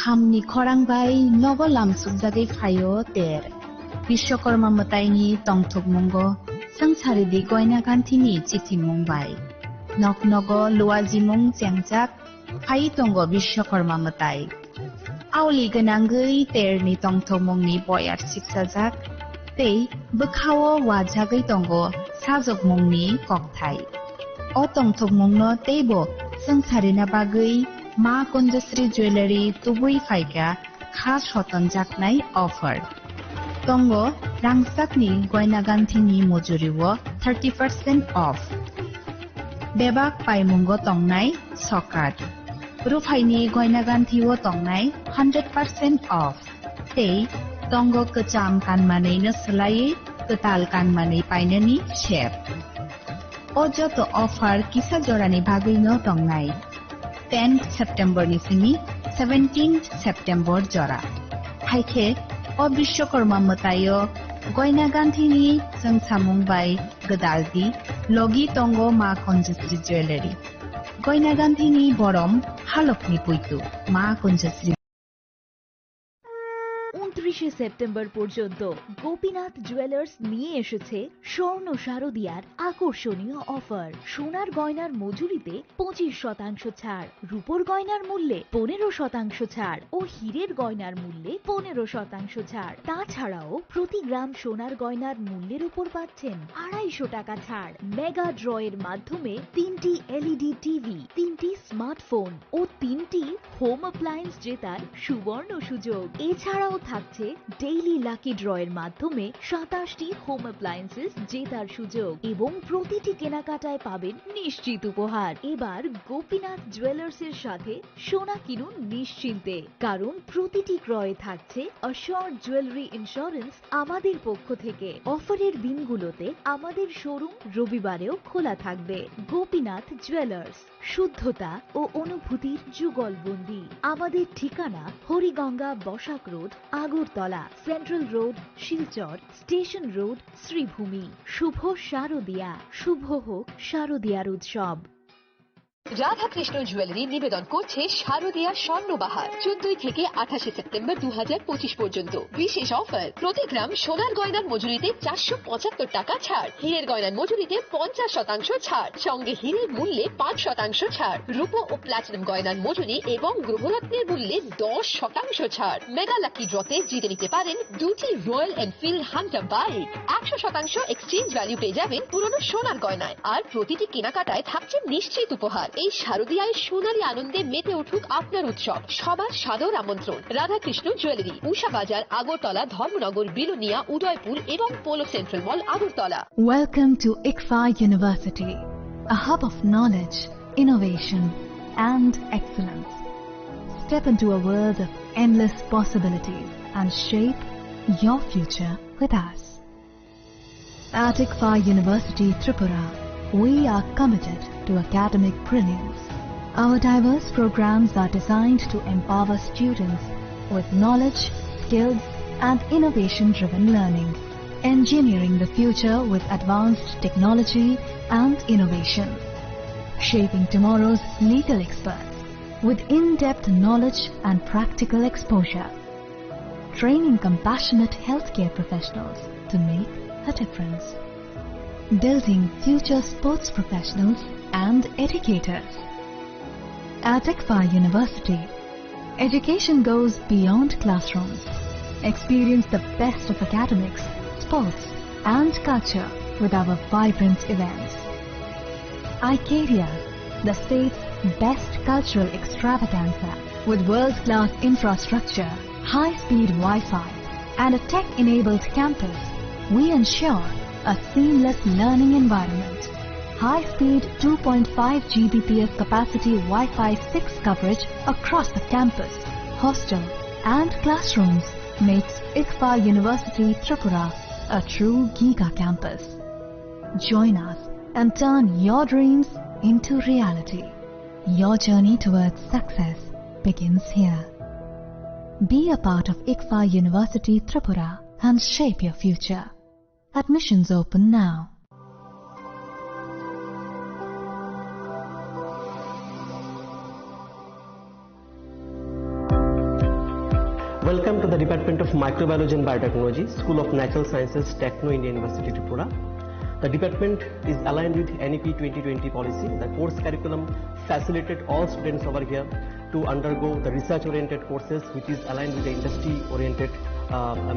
Khamni khorangbai nogo lamsukjagei phayo ter Bishwakarma mataini tongthokmungo sangsaridi goina ganthini chithimungbai noknogo luajimung chengjak phai tongo Bishwakarma matai Auli ganangei terni tongthokmungni boyar siksajak tei bkhao wajagei tongo sajokmungni kokthai O tongthokmungno teibo sangsarina bagei Ma Kunjasri Jewelry tubui faika khas hotonjaknai offer. Tongo rangsakni goina ganthini mojuriwo 30% off. Bebak paimungo tongnai sokat. Rufaini goina ganthiwo tongnai 100% off. Tei tongo kecham kanmanai no selai ketal kanmanai painani share. Ojo to offer kisa jorani bagui no tongnai. 10th September nisini 17th September jora. Haike o Bishwakarma matayo goina ganthini sangsamungbai gadaldi logi tongo Ma Kunjasri Jewelry. Goina ganthini borom halokni puitu Ma Kunjasri 29 September পর্যন্ত Gopinath jewellers নিয়ে এসেছে স্বর্ণ শারদিয়ার আকর্ষণীয় offer সোনার গয়নার মজুরিতে 25% ছাড় রূপোর গয়নার মূল্যে 15% ছাড় ও হীরের গয়নার মূল্যে 15% ছাড় তাছাড়াও প্রতি গ্রাম সোনার গয়নার মূল্যের উপর পাচ্ছেন 250 টাকা ছাড় মেগা ড্রয়ের মাধ্যমে 3টি এলইডি টিভি 3টি স্মার্টফোন ও 3টি হোম অ্যাপ্লায়েন্স জেতার সুবর্ণ সুযোগ এছাড়াও থাকছে ডেইলি লাকি ড্রয়ের মাধ্যমে 27টি হোম অ্যাপ্লায়েন্সেস জেতার সুযোগ এবং প্রতিটি কেনাকাটায় পাবেন নিশ্চিত উপহার এবার গোপীনাথ জুয়েলার্স এর সাথে সোনা কিনুন নিশ্চিন্তে কারণ প্রতিটি ক্রয়ে থাকছে অ্যাশিওরড জুয়েলারি ইন্স্যুরেন্স আমাদের পক্ষ থেকে অফারের দিনগুলোতে আমাদের শোরুম রবিবারেও খোলা থাকবে গোপীনাথ জুয়েলার্স শুদ্ধতা ও অনুভূতির যুগলবন্দি আমাদের ঠিকানা Hariganga Basak road Agartala central road Silchar station road Sribhumi শুভ শারদিয়া শুভ হোক শারদিয়ার উৎসব রাধাকৃষ্ণ জুয়েলারি নিবেদন করছে শারদিয়া স্বর্ণবাহার 14 থেকে 28 সেপ্টেম্বর 2025 পর্যন্ত বিশেষ অফার প্রতি গ্রাম সোনার গয়নার মজুরিতে 475 টাকা ছাড় হীরের গয়নার মজুরিতে 50% ছাড় সঙ্গে হীরের মূল্যে 5% ছাড় রূপো ও প্লাটিনাম গয়নার মজুরি এবং গ্রহরত্নের মূল্যে 10% ছাড় মেগা লাকি ড্রতে জিতে নিতে পারেন দুটি royal Enfield Hunter bike 100% exchange value পেয়ে যাবেন পুরনো সোনার গয়নায় আর প্রতিটি কেনাকাটায় থাকছে নিশ্চিত উপহার এই শারদিয়ায় সোনালী আনন্দে মেতে উঠুক আপনার উৎসব সবার সাদর আমন্ত্রণ রাধাকৃষ্ণ জুয়েলারি উষা বাজার আগরতলা ধর্মনগর বিলোনিয়া উদয়পুর এবং polo central mall Agartala Welcome to ICFA University, a hub of knowledge, innovation and excellence. Step into a world of endless possibilities and shape your future with us. At ICFA University Tripura, we are committed to academic brilliance. Our diverse programs are designed to empower students with knowledge, skills, and innovation-driven learning, engineering the future with advanced technology and innovation, shaping tomorrow's legal experts with in-depth knowledge and practical exposure, training compassionate healthcare professionals to make a difference, building future sports professionals and educators, At ICFA University, education goes beyond classrooms. Experience the best of academics, sports, and culture with our vibrant events. Icaria, the state's best cultural extravaganza, with world-class infrastructure, high-speed Wi-Fi, and a tech-enabled campus, we ensure a seamless learning environment. High-speed 2.5 Gbps capacity Wi-Fi 6 coverage across the campus, hostel, and classrooms makes ICFA University Tripura a true Giga campus. Join us and turn your dreams into reality. Your journey towards success begins here. Be a part of ICFA University Tripura and shape your future. Admissions open now. Welcome to the Department of Microbiology and Biotechnology, School of Natural Sciences, Techno India University, Tripura. The department is aligned with NEP 2020 policy. The course curriculum facilitated all students over here to undergo the research-oriented courses, which is aligned with the industry-oriented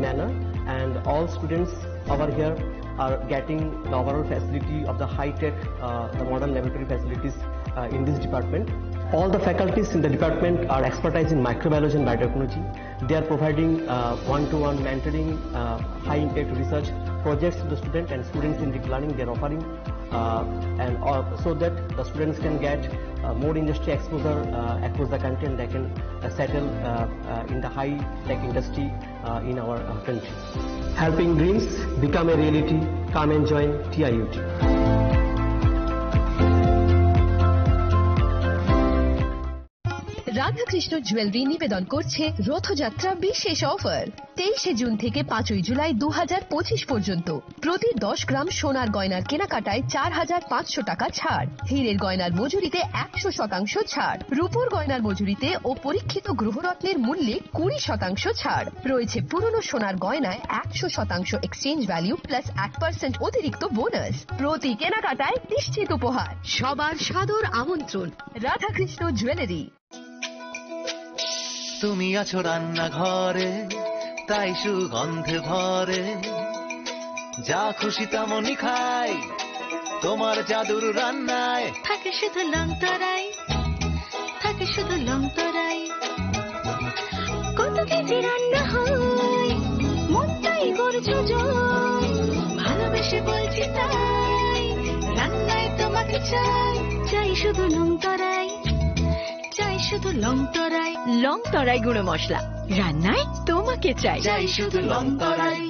manner. And all students over here are getting the overall facility of the high-tech, the modern laboratory facilities in this department. All the faculties in the department are expertise in microbiology and biotechnology. They are providing one-to-one mentoring, high-impact research projects to the student and students in deep learning. They are offering so that the students can get more industry exposure across the country, and they can settle in the high-tech industry in our country. Helping dreams become a reality. Come and join TIUT. Radhakrishna jewellery নিবেদন করছে রথযাত্রা বিশেষ offer 23 June থেকে 5 জুলাই 2025 পর্যন্ত। প্রতি 10 গ্রাম সোনার গয়নার কেনাকাটায় 4500 টাকা ছাড়, হীরের গয়নার মজুরিতে 100% ছাড়, রূপোর গয়নার মজুরিতে ও পরীক্ষিত গ্রহরত্নের মূল্যে 20% ছাড় রয়েছে। পুরনো সোনার গয়নায় 100% এক্সচেঞ্জ ভ্যালু প্লাস 1% অতিরিক্ত বোনাস। প্রতি কেনাকাটায় নিশ্চিত উপহার। সবার সাদর আমন্ত্রণ রাধাকৃষ্ণ জুয়েলারি। তুমি আছো রান্নাঘরে, তাই সুগন্ধে ভরে, যা খুশি তেমনই খাই তোমার জাদুর রান্নায়। থাকে শুধু লং তরাই, থাকে শুধু লং তরাই, কত কেজি রান্না হয় মনটাই করছো জয়, ভালোবেসে বলছি তাই রান্নায় তোমাকে চাই, চাই শুধু লং তরাই, চাই শুধু লং তরাই, লং তরাই গুঁড়ো মশলা, রান্নায় তোমাকে চাই, চাই শুধু লং তরাই।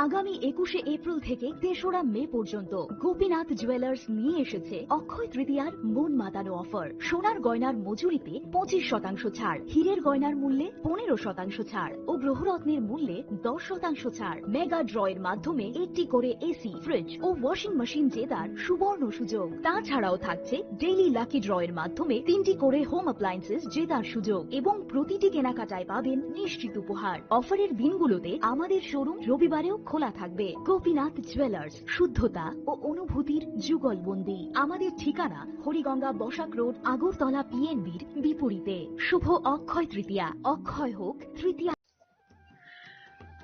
আগামী 21শে এপ্রিল থেকে 3রা মে পর্যন্ত গোপীনাথ জুয়েলার্স নিয়ে এসেছে অক্ষয় তৃতীয়ার মন মাতানো অফার। সোনার গয়নার মজুরিতে 25% ছাড়, হীরের গয়নার মূল্যে 15% ছাড় ও গ্রহরত্নের মূল্যে 10% ছাড়। মেগা ড্রয়ের মাধ্যমে একটি করে এসি, ফ্রিজ ও ওয়াশিং মেশিন জেতার সুবর্ণ সুযোগ। তাছাড়াও থাকছে ডেইলি লাকি ড্রয়ের মাধ্যমে 3টি করে হোম অ্যাপ্লায়েন্সেস জেতার সুযোগ এবং প্রতিটি কেনাকাটায় পাবেন নিশ্চিত উপহার। অফারের দিনগুলোতে আমাদের শোরুম রবিবারেও খোলা থাকবে। গোপীনাথ জুয়েলার্স, শুদ্ধতা ও অনুভূতির যুগলবন্দি। আমাদের ঠিকানা হরিগঙ্গা বসাক রোড, আগরতলা পিএনবির বিপরীতে। শুভ অক্ষয় তৃতীয়া, অক্ষয় হোক তৃতীয়া।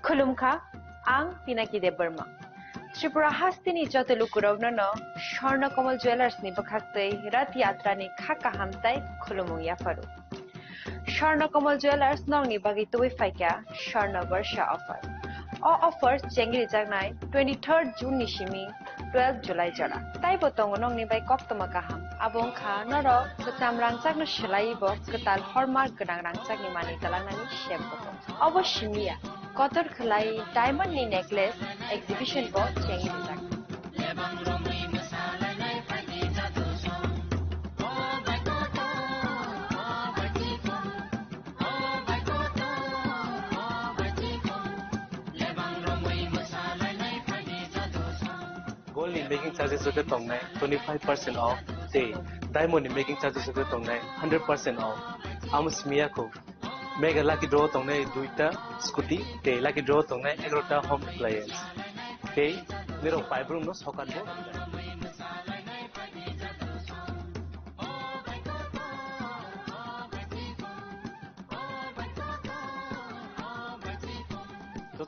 खुलुमखा आं पिनाकी देबबर्मा त्रिपुरा हास्तिनि जतलुकुरावनो स्वर्णकमल ज्वेलार्स नि बखाक्तै रथ यात्रानि खाका हामताय खुलुमु याफारु। स्वर्णकमल ज्वेलार्स नंगनि बागै तोय फाइका स्वर्ण वर्ष offer. All offers jengri jagnai 23rd June nishimi 12 July jara. Tai botong nong ni bai kok toma kaham. Abong kha noro ketam rangchak no selai bo ketal hallmark gedang rangchak ni mani talangnani shep botong. Oboshimiya kotor khlai diamond ni necklace exhibition bo jengri jag. Making charges of the tongnai 25% off. Day diamond making charges of the tongnai 100% off. Amus miyako mega lucky draw tongnai duita scooty. Day lucky draw tongnai 11ta home appliance. Day mero 5 room no sokan bo.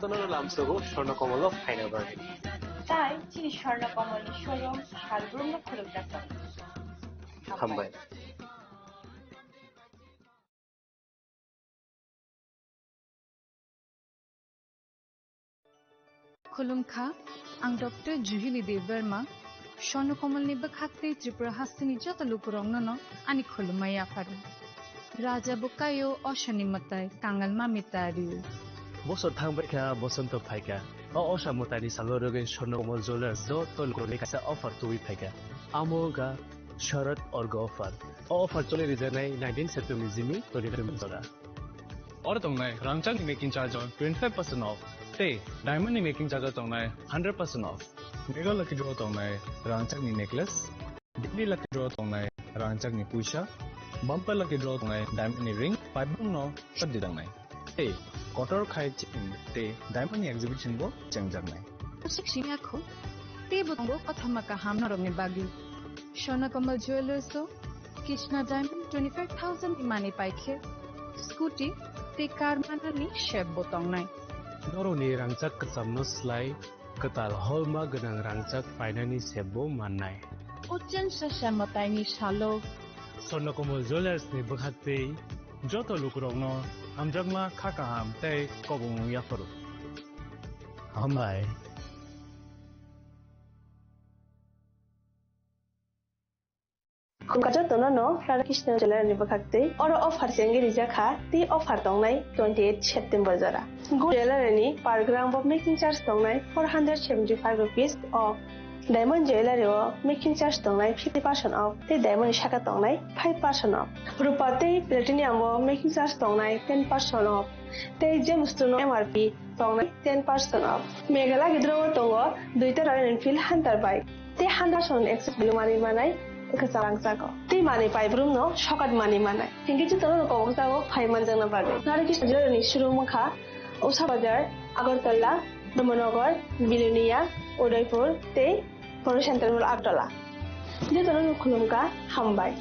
যতন লামসগো স্বর্ণকমল ফাইনা বাড়ি তাই চিনি Swarnakamal showroom শালব্রহ্ম খুলুমটাকা হামবাই खुलुमखा आं doctor जुहिली Debbarma स्वर्णकमलनि बखाक्ते Tripura हास्तिनि जत लुकुरंगनो आनि खुलुमाया फारु राजा Bukayo अशनिमताय Kangal मामितारिउ बसर थांबायखा बसंत फायका असामतानि सालरगे स्वर्णकमल jewellers दो तलकोनि Kasa offer तुइ फायका आमोगा शरद अर्ग अफर चले रिजनाय 19 सेप्टेम्बर जिमि तोरिदम जरा और तंगनाय रांचांग मेकिंग चार्ज 25% ऑफ ते डायमंड मेकिंग चार्ज तंगनाय 100% ऑफ मेगा लकी ड्रॉ तंगनाय रांचांग नेकलेस डिग्री लकी ड्रॉ तंगनाय रांचांग पुइसा बम्पर लकी ड्रॉ तंगनाय डायमंड रिंग पाइबं नो शब्द तंगनाय ते कटर खाय चिन ते डायमंड एग्जीबिशन बो चंगजांगनाय शिक्षियाखो ते बंगो कथमका हामनरमनि बागि स्वर्णकमल ज्वेलर्स कृष्णा डायमंड 25000 इमानि पाइखे स्कूटी ते कार मानानि शेप बोतंगनाय नरनि रांचाक कसामनो स्लाय कताल हलमा गनां रांचाक फाइनानि सेबो माननाय उच्चन सशमतायनि सालो स्वर्णकमल ज्वेलर्स नि बखाते जत लुकुरंगनो आमजागमा खाकाहाम तै कबुं याफरो हामबाय Kungkaja tonono Radhakrishna Jeller ni bakakte oro offer sengeri jakha ti offer tongnai 28 September jara. Go jeller ni per gram of making charge tongnai 475 rupees of diamond jewelry o making charge tongnai 50% off te diamond shaka tongnai 5% off. Rupa te platinum o making charge tongnai 10% off. Te gems to MRP tongnai 10% off. Megala gidro tongo duita Royal Enfield Hunter bike. Te Hunter son excess bilumani manai kesarang sako. Ti mani pai brum no shokat mani manai. Tinggi tu tono ko sako pai manjang na bagai. Radhakrishna Jeller ni shuru mukha Usha Bazar, Agartala, Dhamanagar, Bilunia, Udaipur, te Poro Center Mall Agtala. Dia tono khulumka hambai.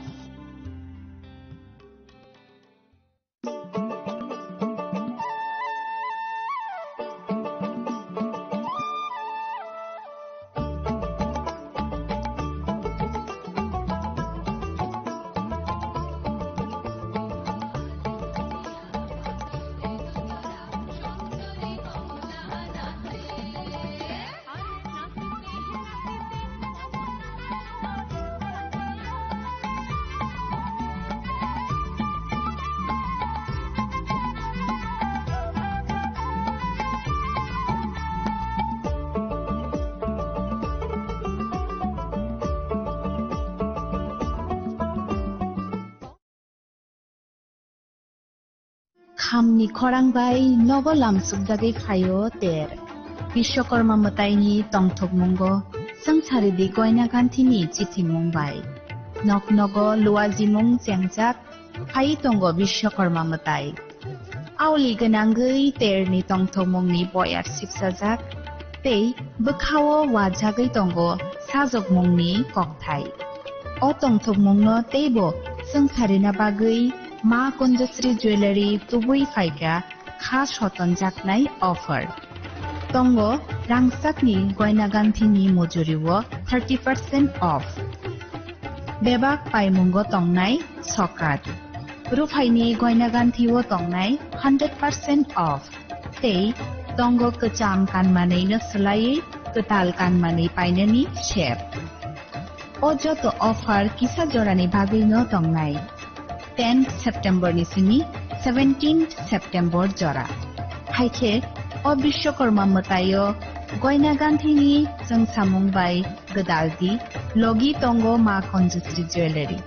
खामनि खरांबाय नबलाम सुबदागे फायो तेर Vishwakarma मताइनि तंथकमुंगो संसारिदि गयना गान्थिनि चिथि मुंबाय नकनगो लुवाजिमुं जेंजाक phi तंगो Vishwakarma मताइ आवलि गोनांगै तेरनि तंथकमुंनि बयार सिबसाजाक ते बोखावो वाजागै तंगो साजकमुंनि ककथाइ अ तंथकमुंनो तेबो संसारिना बागै मा कुंजश्री jewellery तुबुई फाइका खा शतन जाकनाय offer तंगो रांसाकनि गयना गान्थिनि मजुरिवो 30% of बेबाक पाइमुंगो तंगनाय सकात रुफाइनि गयना गान्थिवो तंगनाय 100% of ते तंगो कचाम कानमानैनो सोलायै कताल कानमानै पाइननि शेप ओ जत ऑफर किसा जरानि बागैनो तंगनाय 10 September ni sini 17 September jora. Haike o Vishwakarma matayo goina ganthini jeng samung bai gedaldi logi tongo ma Kunjasri jewelry.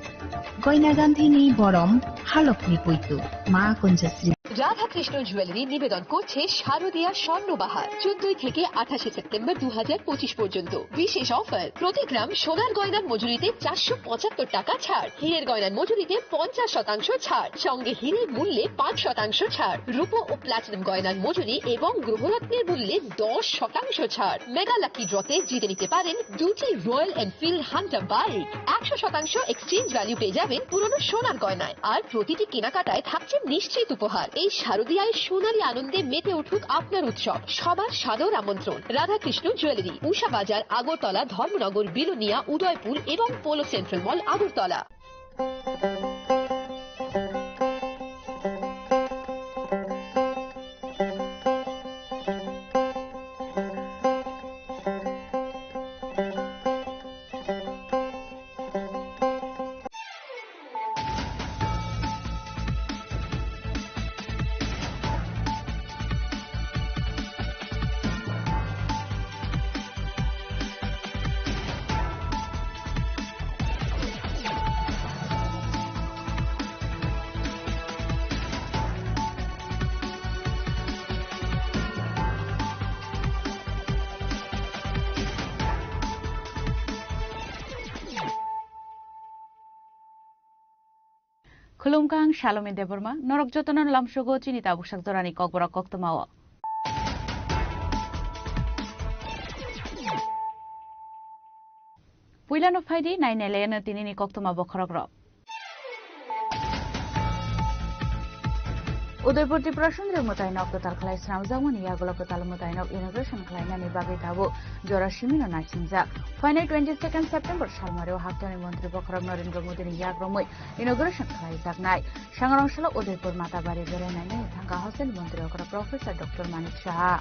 Goina ganthini borom halokni puitu ma Kunjasri Radhakrishna jewellery নিবেদন করছে শারদীয়া স্বর্ণবাহার 14 থেকে 28 September 2025 পর্যন্ত বিশেষ offer প্রতি গ্রাম সোনার গয়নার মজুরিতে 475 টাকা ছাড় হীরের গয়নার মজুরিতে 50% ছাড় সঙ্গে হীরের মূল্যে 5% ছাড় রূপো ও প্লাটিনাম গয়নার মজুরি এবং গ্রহরত্নের মূল্যে 10% ছাড় মেগা লাকি ড্রতে জিতে নিতে পারেন দুটি royal Enfield Hunter bike 100% exchange value পেয়ে যাবেন পুরনো সোনার গয়নায় আর প্রতিটি কেনাকাটায় থাকছে নিশ্চিত উপহার এই শারদীয়ায় সোনালী আনন্দে মেতে উঠুক আপনার উৎসব। সবার সাদর আমন্ত্রণ। রাধাকৃষ্ণ জুয়েলারি, উষা বাজার, আগরতলা, ধর্মনগর, বিলোনিয়া, উদয়পুর এবং polo central mall, Agartala. Khulumkang Shalom Deborma, Norok Jotonan Lamshogo Chinita Bushak Dorani Kokbora Koktomawa. Puilano Faidi, 9 Elena Tinini Koktoma Bokorogro. Udaipur Depressionদের মোতায়েনক total class Ramzamani Yagolok total মোতায়েনক immigration claimani bagai tabo jora shimino nachinjak. Final 22nd September Shalmareo Haktoni Montri Bokrog Narendra Modi ni yagromoi immigration claisak nai. Shangarongshala Udaipur Matabari Berenani Thanga Hosen Montri Okra Professor Dr. Manik Shah.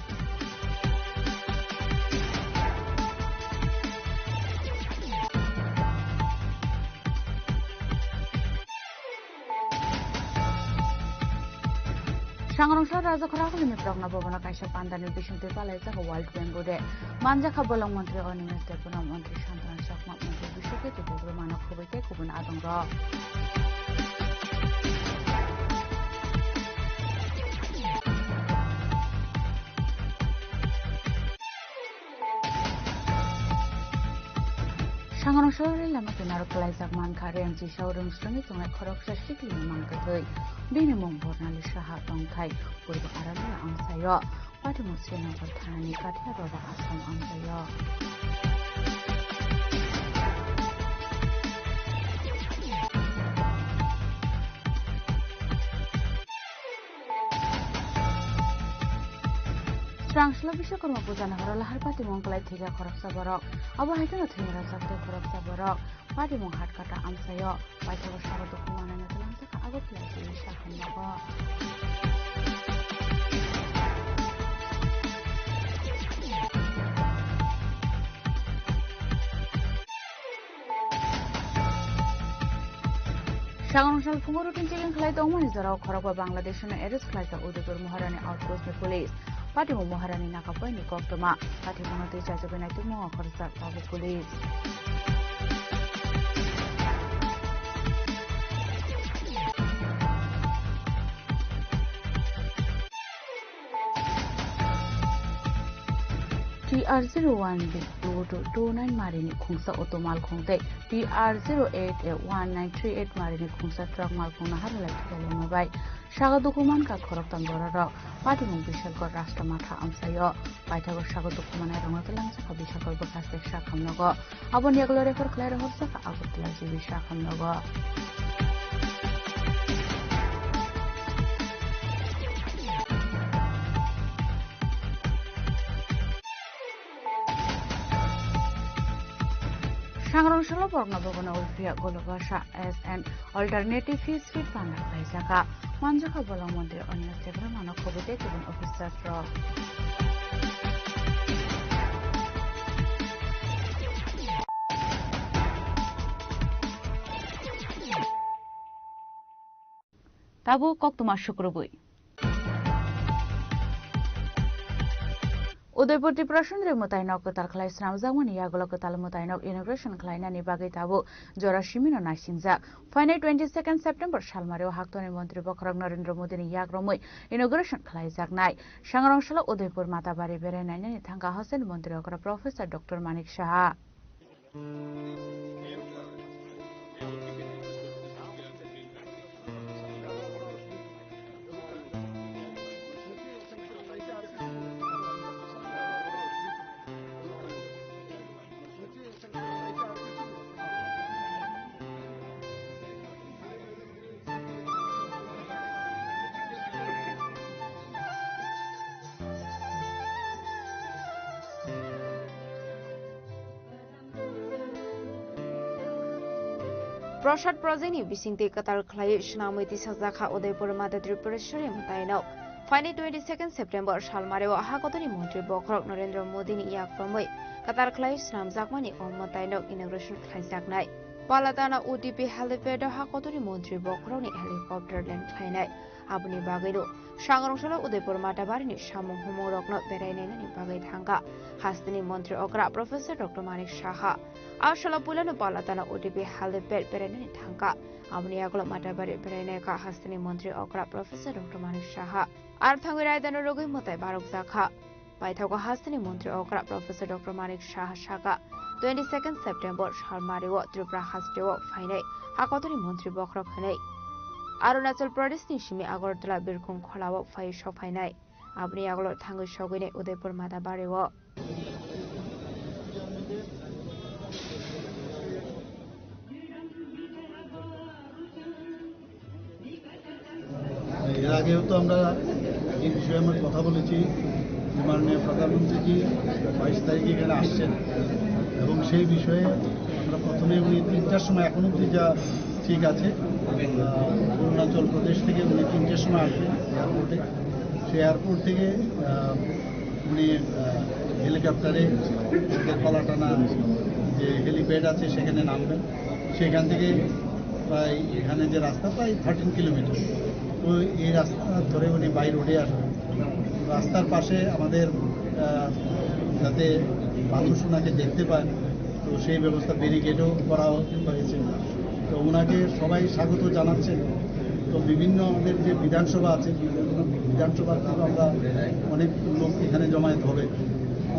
Shangarongshala Raja Khoraguli Miprogna Bobana Kaisha Pandani Bishunti Palaisa World Bank Ode Manja Khabolang Montri Onimes Depuna Montri Shantaran Shakma Montri Bishuke Tutu Mana Khobite Kubun Adongro Shangarongshala Lama Pinaro Kalaisak Mankari and Jishaurum Strumi Tunga Khoroksha Shikli Mankatoi Bini Mongbornali Shaha Tongkai Purba Arabia Amsayo Patimusina Vatani Katia Roba Asam Amsayo Srangshala Bishakarma Pujana Harala Harpati Mongkalai Thiga Khoroksa Borok Aba Haitana Thimira Sakte Khoroksa Borok Pati Mong Hatkata Amsayo Paithago Shagoto Kumana Natalamsaka Agotla Jirisha Hamnago Shangarongshala Fungorutin Chicken Khalai Tongmani Zarao Khorokba Bangladesh na Eris Khlaita Udaipur Maharani Outpost Police Patimu Maharani Nakapoini Koktoma Patimu Noti Chachabenai Tumo Khorsa Tabu Police TR01B 229 Marini Khungsa Otomal Khungte TR081938 Marini Khungsa Truck Mal Khungna Harala Tikale Mabai Shaga Dokuman Ka Khoroktan Boraro Patimu Bishalkor Rashtramatha Amsayo Paithago Shaga Dokumana Rangatalang Saka Bishalkor Bakaste Shakhamnogo Abon Yaglo Refer Claire Horsaka Agutla Jibi Shakhamnogo Shangarongshala Borgna Bogona Ulfia Golobasha as an alternative fee street Panda Kaisaka Manjaka Bolamonte on your several Manakobite Kibun Officer Rock. Tabu Koktuma Shukrubui Udaipur Depressionদের মোতায়েনক total class Ramzamani Yagolok total মোতায়েনক immigration claimani bagai tabo jora shimino nachinjak. Final 22nd September Shalmareo Haktoni Montri Bokrog Narendra Modi ni yagromoi immigration claisak nai. Shangarongshala Udaipur Matabari Berenani Thanga Hosen Montri Okra Professor Dr. Manik Shah. प्रसाद प्रजेनि बिसिंते कतार खलाय सुनामैति साजाखा उदयपुर माता Tripureshwari मतायनाव फाइने 22 September सालमारेव हागतनि मन्त्री बखरक नरेन्द्र मोदीनि याकप्रमै कतार खलाय सुनामजाकमानि मतायनाव इनग्रेशन खलायजाकनाय पालाताना OTP helipad हागतनि मन्त्री बखरकनि helicopter land खलायनाय आबुनि बागैनो सांग्रांसाला उदयपुर माटाबारिनि सामुं हुमुं रकनो बेरायनायनि बागै थांगा हास्तिनि मन्त्री अग्रा प्रोफेसर डॉक्टर मानिक साहा आशला पुलानो पालाताना ओटीपी हेलिपेड बेरायनायनि थांगा आबुनि आगला माटाबारि बेरायनायका हास्तिनि मन्त्री अग्रा प्रोफेसर डॉक्टर मानिक साहा आर थांगै रायदानो रोगै मताय बारक जाखा बायथावगा हास्तिनि मन्त्री अग्रा प्रोफेसर डॉक्टर मानिक साहा सागा 22 सेप्टेम्बर सालमारेव त्रिपुरा हास्टेव फाइनाय हागतनि मन्त्री बखरक होनाय अरुणाचल प्रदेशनि सिमी आगरतला बिरखं खलाव फाइ सफायनाय आबुनि आगल थांगै सौगैनाय उदयपुर माटाबारिव এর আগেও তো আমরা এই বিষয়ে আমরা কথা বলেছি মাননীয় প্রধানমন্ত্রীজি 22 তারিখে এখানে আসছেন এবং সেই বিষয়ে আমরা প্রথমে উনি 3টার সময় এখন অবধি যা ঠিক আছে অরুণাচল প্রদেশ থেকে উনি 3টার সময় আসবেন এয়ারপোর্টে সেই এয়ারপোর্ট থেকে উনি হেলিকপ্টারে পালাটানা যে হেলিপ্যাড আছে সেখানে নামবেন সেখান থেকে প্রায় এখানে যে রাস্তা প্রায় 13 কিলোমিটার তো এই রাস্তা ধরে উনি বাই রোডে আসবেন রাস্তার পাশে আমাদের যাতে মানুষ ওনাকে দেখতে পায় তো সেই ব্যবস্থা ব্যারিকেডও করা হয়েছে তো ওনাকে সবাই স্বাগত জানাচ্ছেন তো বিভিন্ন আমাদের যে বিধানসভা আছে বিধানসভা থেকে আমরা অনেক লোক এখানে জমায়েত হবে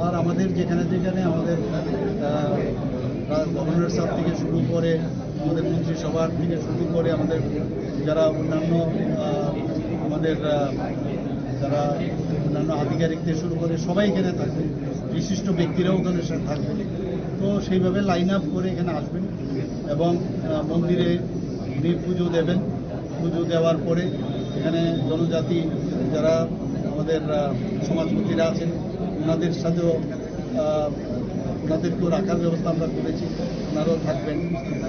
আর আমাদের যেখানে যেখানে আমাদের গভর্নর সাহেব থেকে শুরু করে আমাদের মন্ত্রিসভার থেকে শুরু করে আমাদের যারা অন্যান্য আমাদের যারা অন্যান্য আধিকারিকদের শুরু করে সবাই এখানে থাকবে বিশিষ্ট ব্যক্তিরাও ওখানে থাকবে তো সেইভাবে লাইন আপ করে এখানে আসবেন এবং মন্দিরে উনি পুজো দেবেন পুজো দেওয়ার পরে এখানে জনজাতি যারা আমাদের সমাজপতিরা আছেন ওনাদের সাথেও ওনাদেরকেও রাখার ব্যবস্থা আমরা করেছি ওনারাও থাকবেন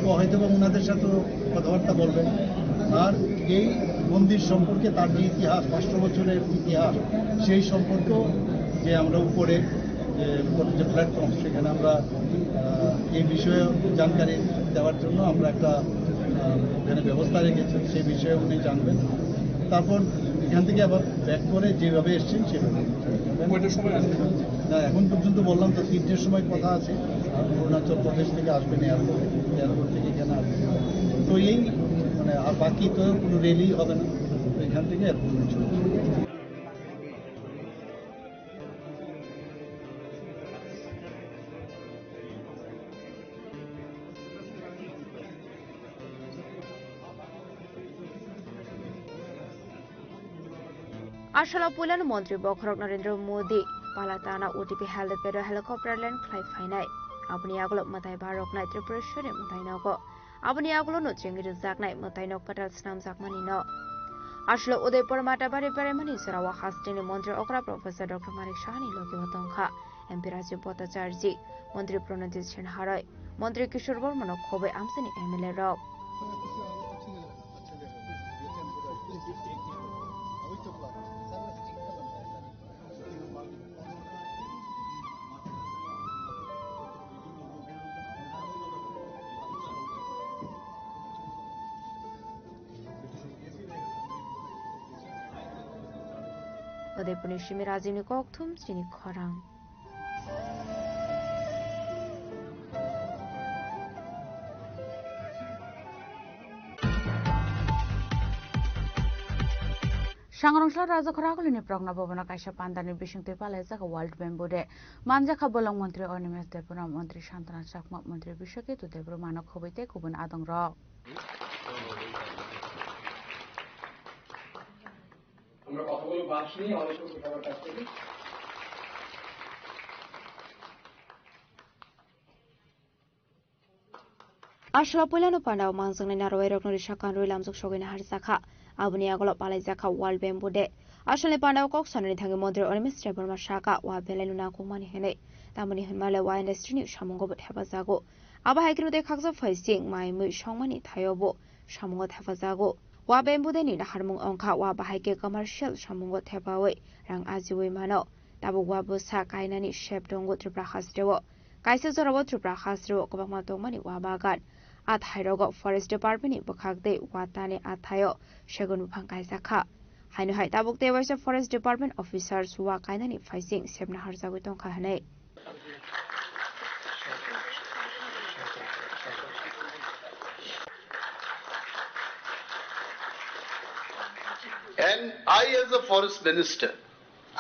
তো হয়তো বা ওনাদের সাথেও কথাবার্তা বলবেন আর এই মন্দির সম্পর্কে তার যে ইতিহাস 500 বছরের ইতিহাস সেই সম্পর্ক যে আমরা উপরে যে প্ল্যাটফর্ম সেখানে আমরা এই বিষয়ে জানকারি দেওয়ার জন্য আমরা একটা এখানে ব্যবস্থা রেখেছি সেই বিষয়ে উনি জানবেন তারপর এখান থেকে আবার ব্যাক করে যেভাবে এসছেন সেভাবে না এখন পর্যন্ত বললাম তো 3টের সময় কথা আছে অরুণাচল প্রদেশ থেকে আসবেন এয়ারপোর্ট থেকে এখানে আসবেন তো এই মানে আর বাকি তো কোনো রেলি হবে না তো এখান থেকে এয়ারপোর্টে চলে आशला पुलान मन्त्री बखरक नरेन्द्र मोदी पालाताना ओटीपी हेलिपेड हेलिकप्टार ल्यान्ड खलाय फाइनाय आबुनि आगल मताय बारकनाय त्रिपुरेश्वरी मतायनावको आबुनि आगल नो चेंगिरि जाकनाय मतायनाव कटाल स्नाम जाकमानि न आशला उदयपुर माटाबारि बेरायमानि सरावा हास्टिनि मन्त्री अग्रा प्रोफेसर डॉक्टर मानिक साहानि लगे वतंखा एमपी राजीव भट्टाचार्य मन्त्री प्रणति छिनहारय मन्त्री किशोर बर्मन खोबै आमसिनि एमएलए रक उदयपुरनि सिमी राजीवनि कक्थुम चिनि खरां सांग्रांसला राजा खरागुलिनि प्रज्ञा भवन कायसा पान्दानि बिसिंते पालायजाका वर्ल्ड बेम्बुदे मानजाखा बलं मन्त्री अनिमेश देबुरा मन्त्री शान्तना चाकमा मन्त्री बिश्वकेतु देब्रु मानक खबैते गुबुन आदं रक আমরা কতগুলো বাস নিয়ে আমাদের সাথে কথা কাজ করি आशला पुलानो पान्डाव मांजंनि नारवाय रकनरि साकान रुइ लामजुक सगैना हारजाखा आबुनि आगल पालायजाखा वर्ल्ड बेम्बुदे आशलनि पान्डाव कक साननि थांगि मन्त्री अनिमेश देबुरा साका वा बेलायनु नांगौ मानि हेनै tamani himala wa industry ni samungo bot hefazago aba haikru de khakso faising mai mui songmani thayobo samungo hefazago wa bembudeni na harmung ongkha wa bahaike commercial samungo thepawe rang ajiwe mano tabu wa bosa kainani shep dongo tripra khasdewo kaise jorabo tripra khasdewo kobama tongmani wa bagan athairo forest department ni bukhakde watane athayo segun buphang kaisa kha haino hai tabuk te waisa forest department officers wa kainani faising sebna harjagoi tongkha hanai and I as a forest minister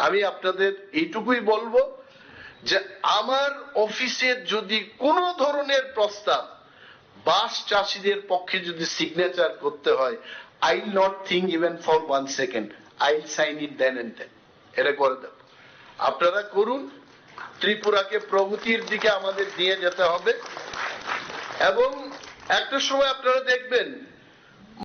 আমি আপনাদের এইটুকুই বলবো যে আমার অফিসে যদি কোনো ধরনের প্রস্তাব বাঁশ চাষীদের পক্ষে যদি সিগনেচার করতে হয় I will not think even for 1 second. I will sign it then and then. এটা করে দেব আপনারা করুন ত্রিপুরাকে প্রগতির দিকে আমাদের নিয়ে যেতে হবে এবং একটা সময় আপনারা দেখবেন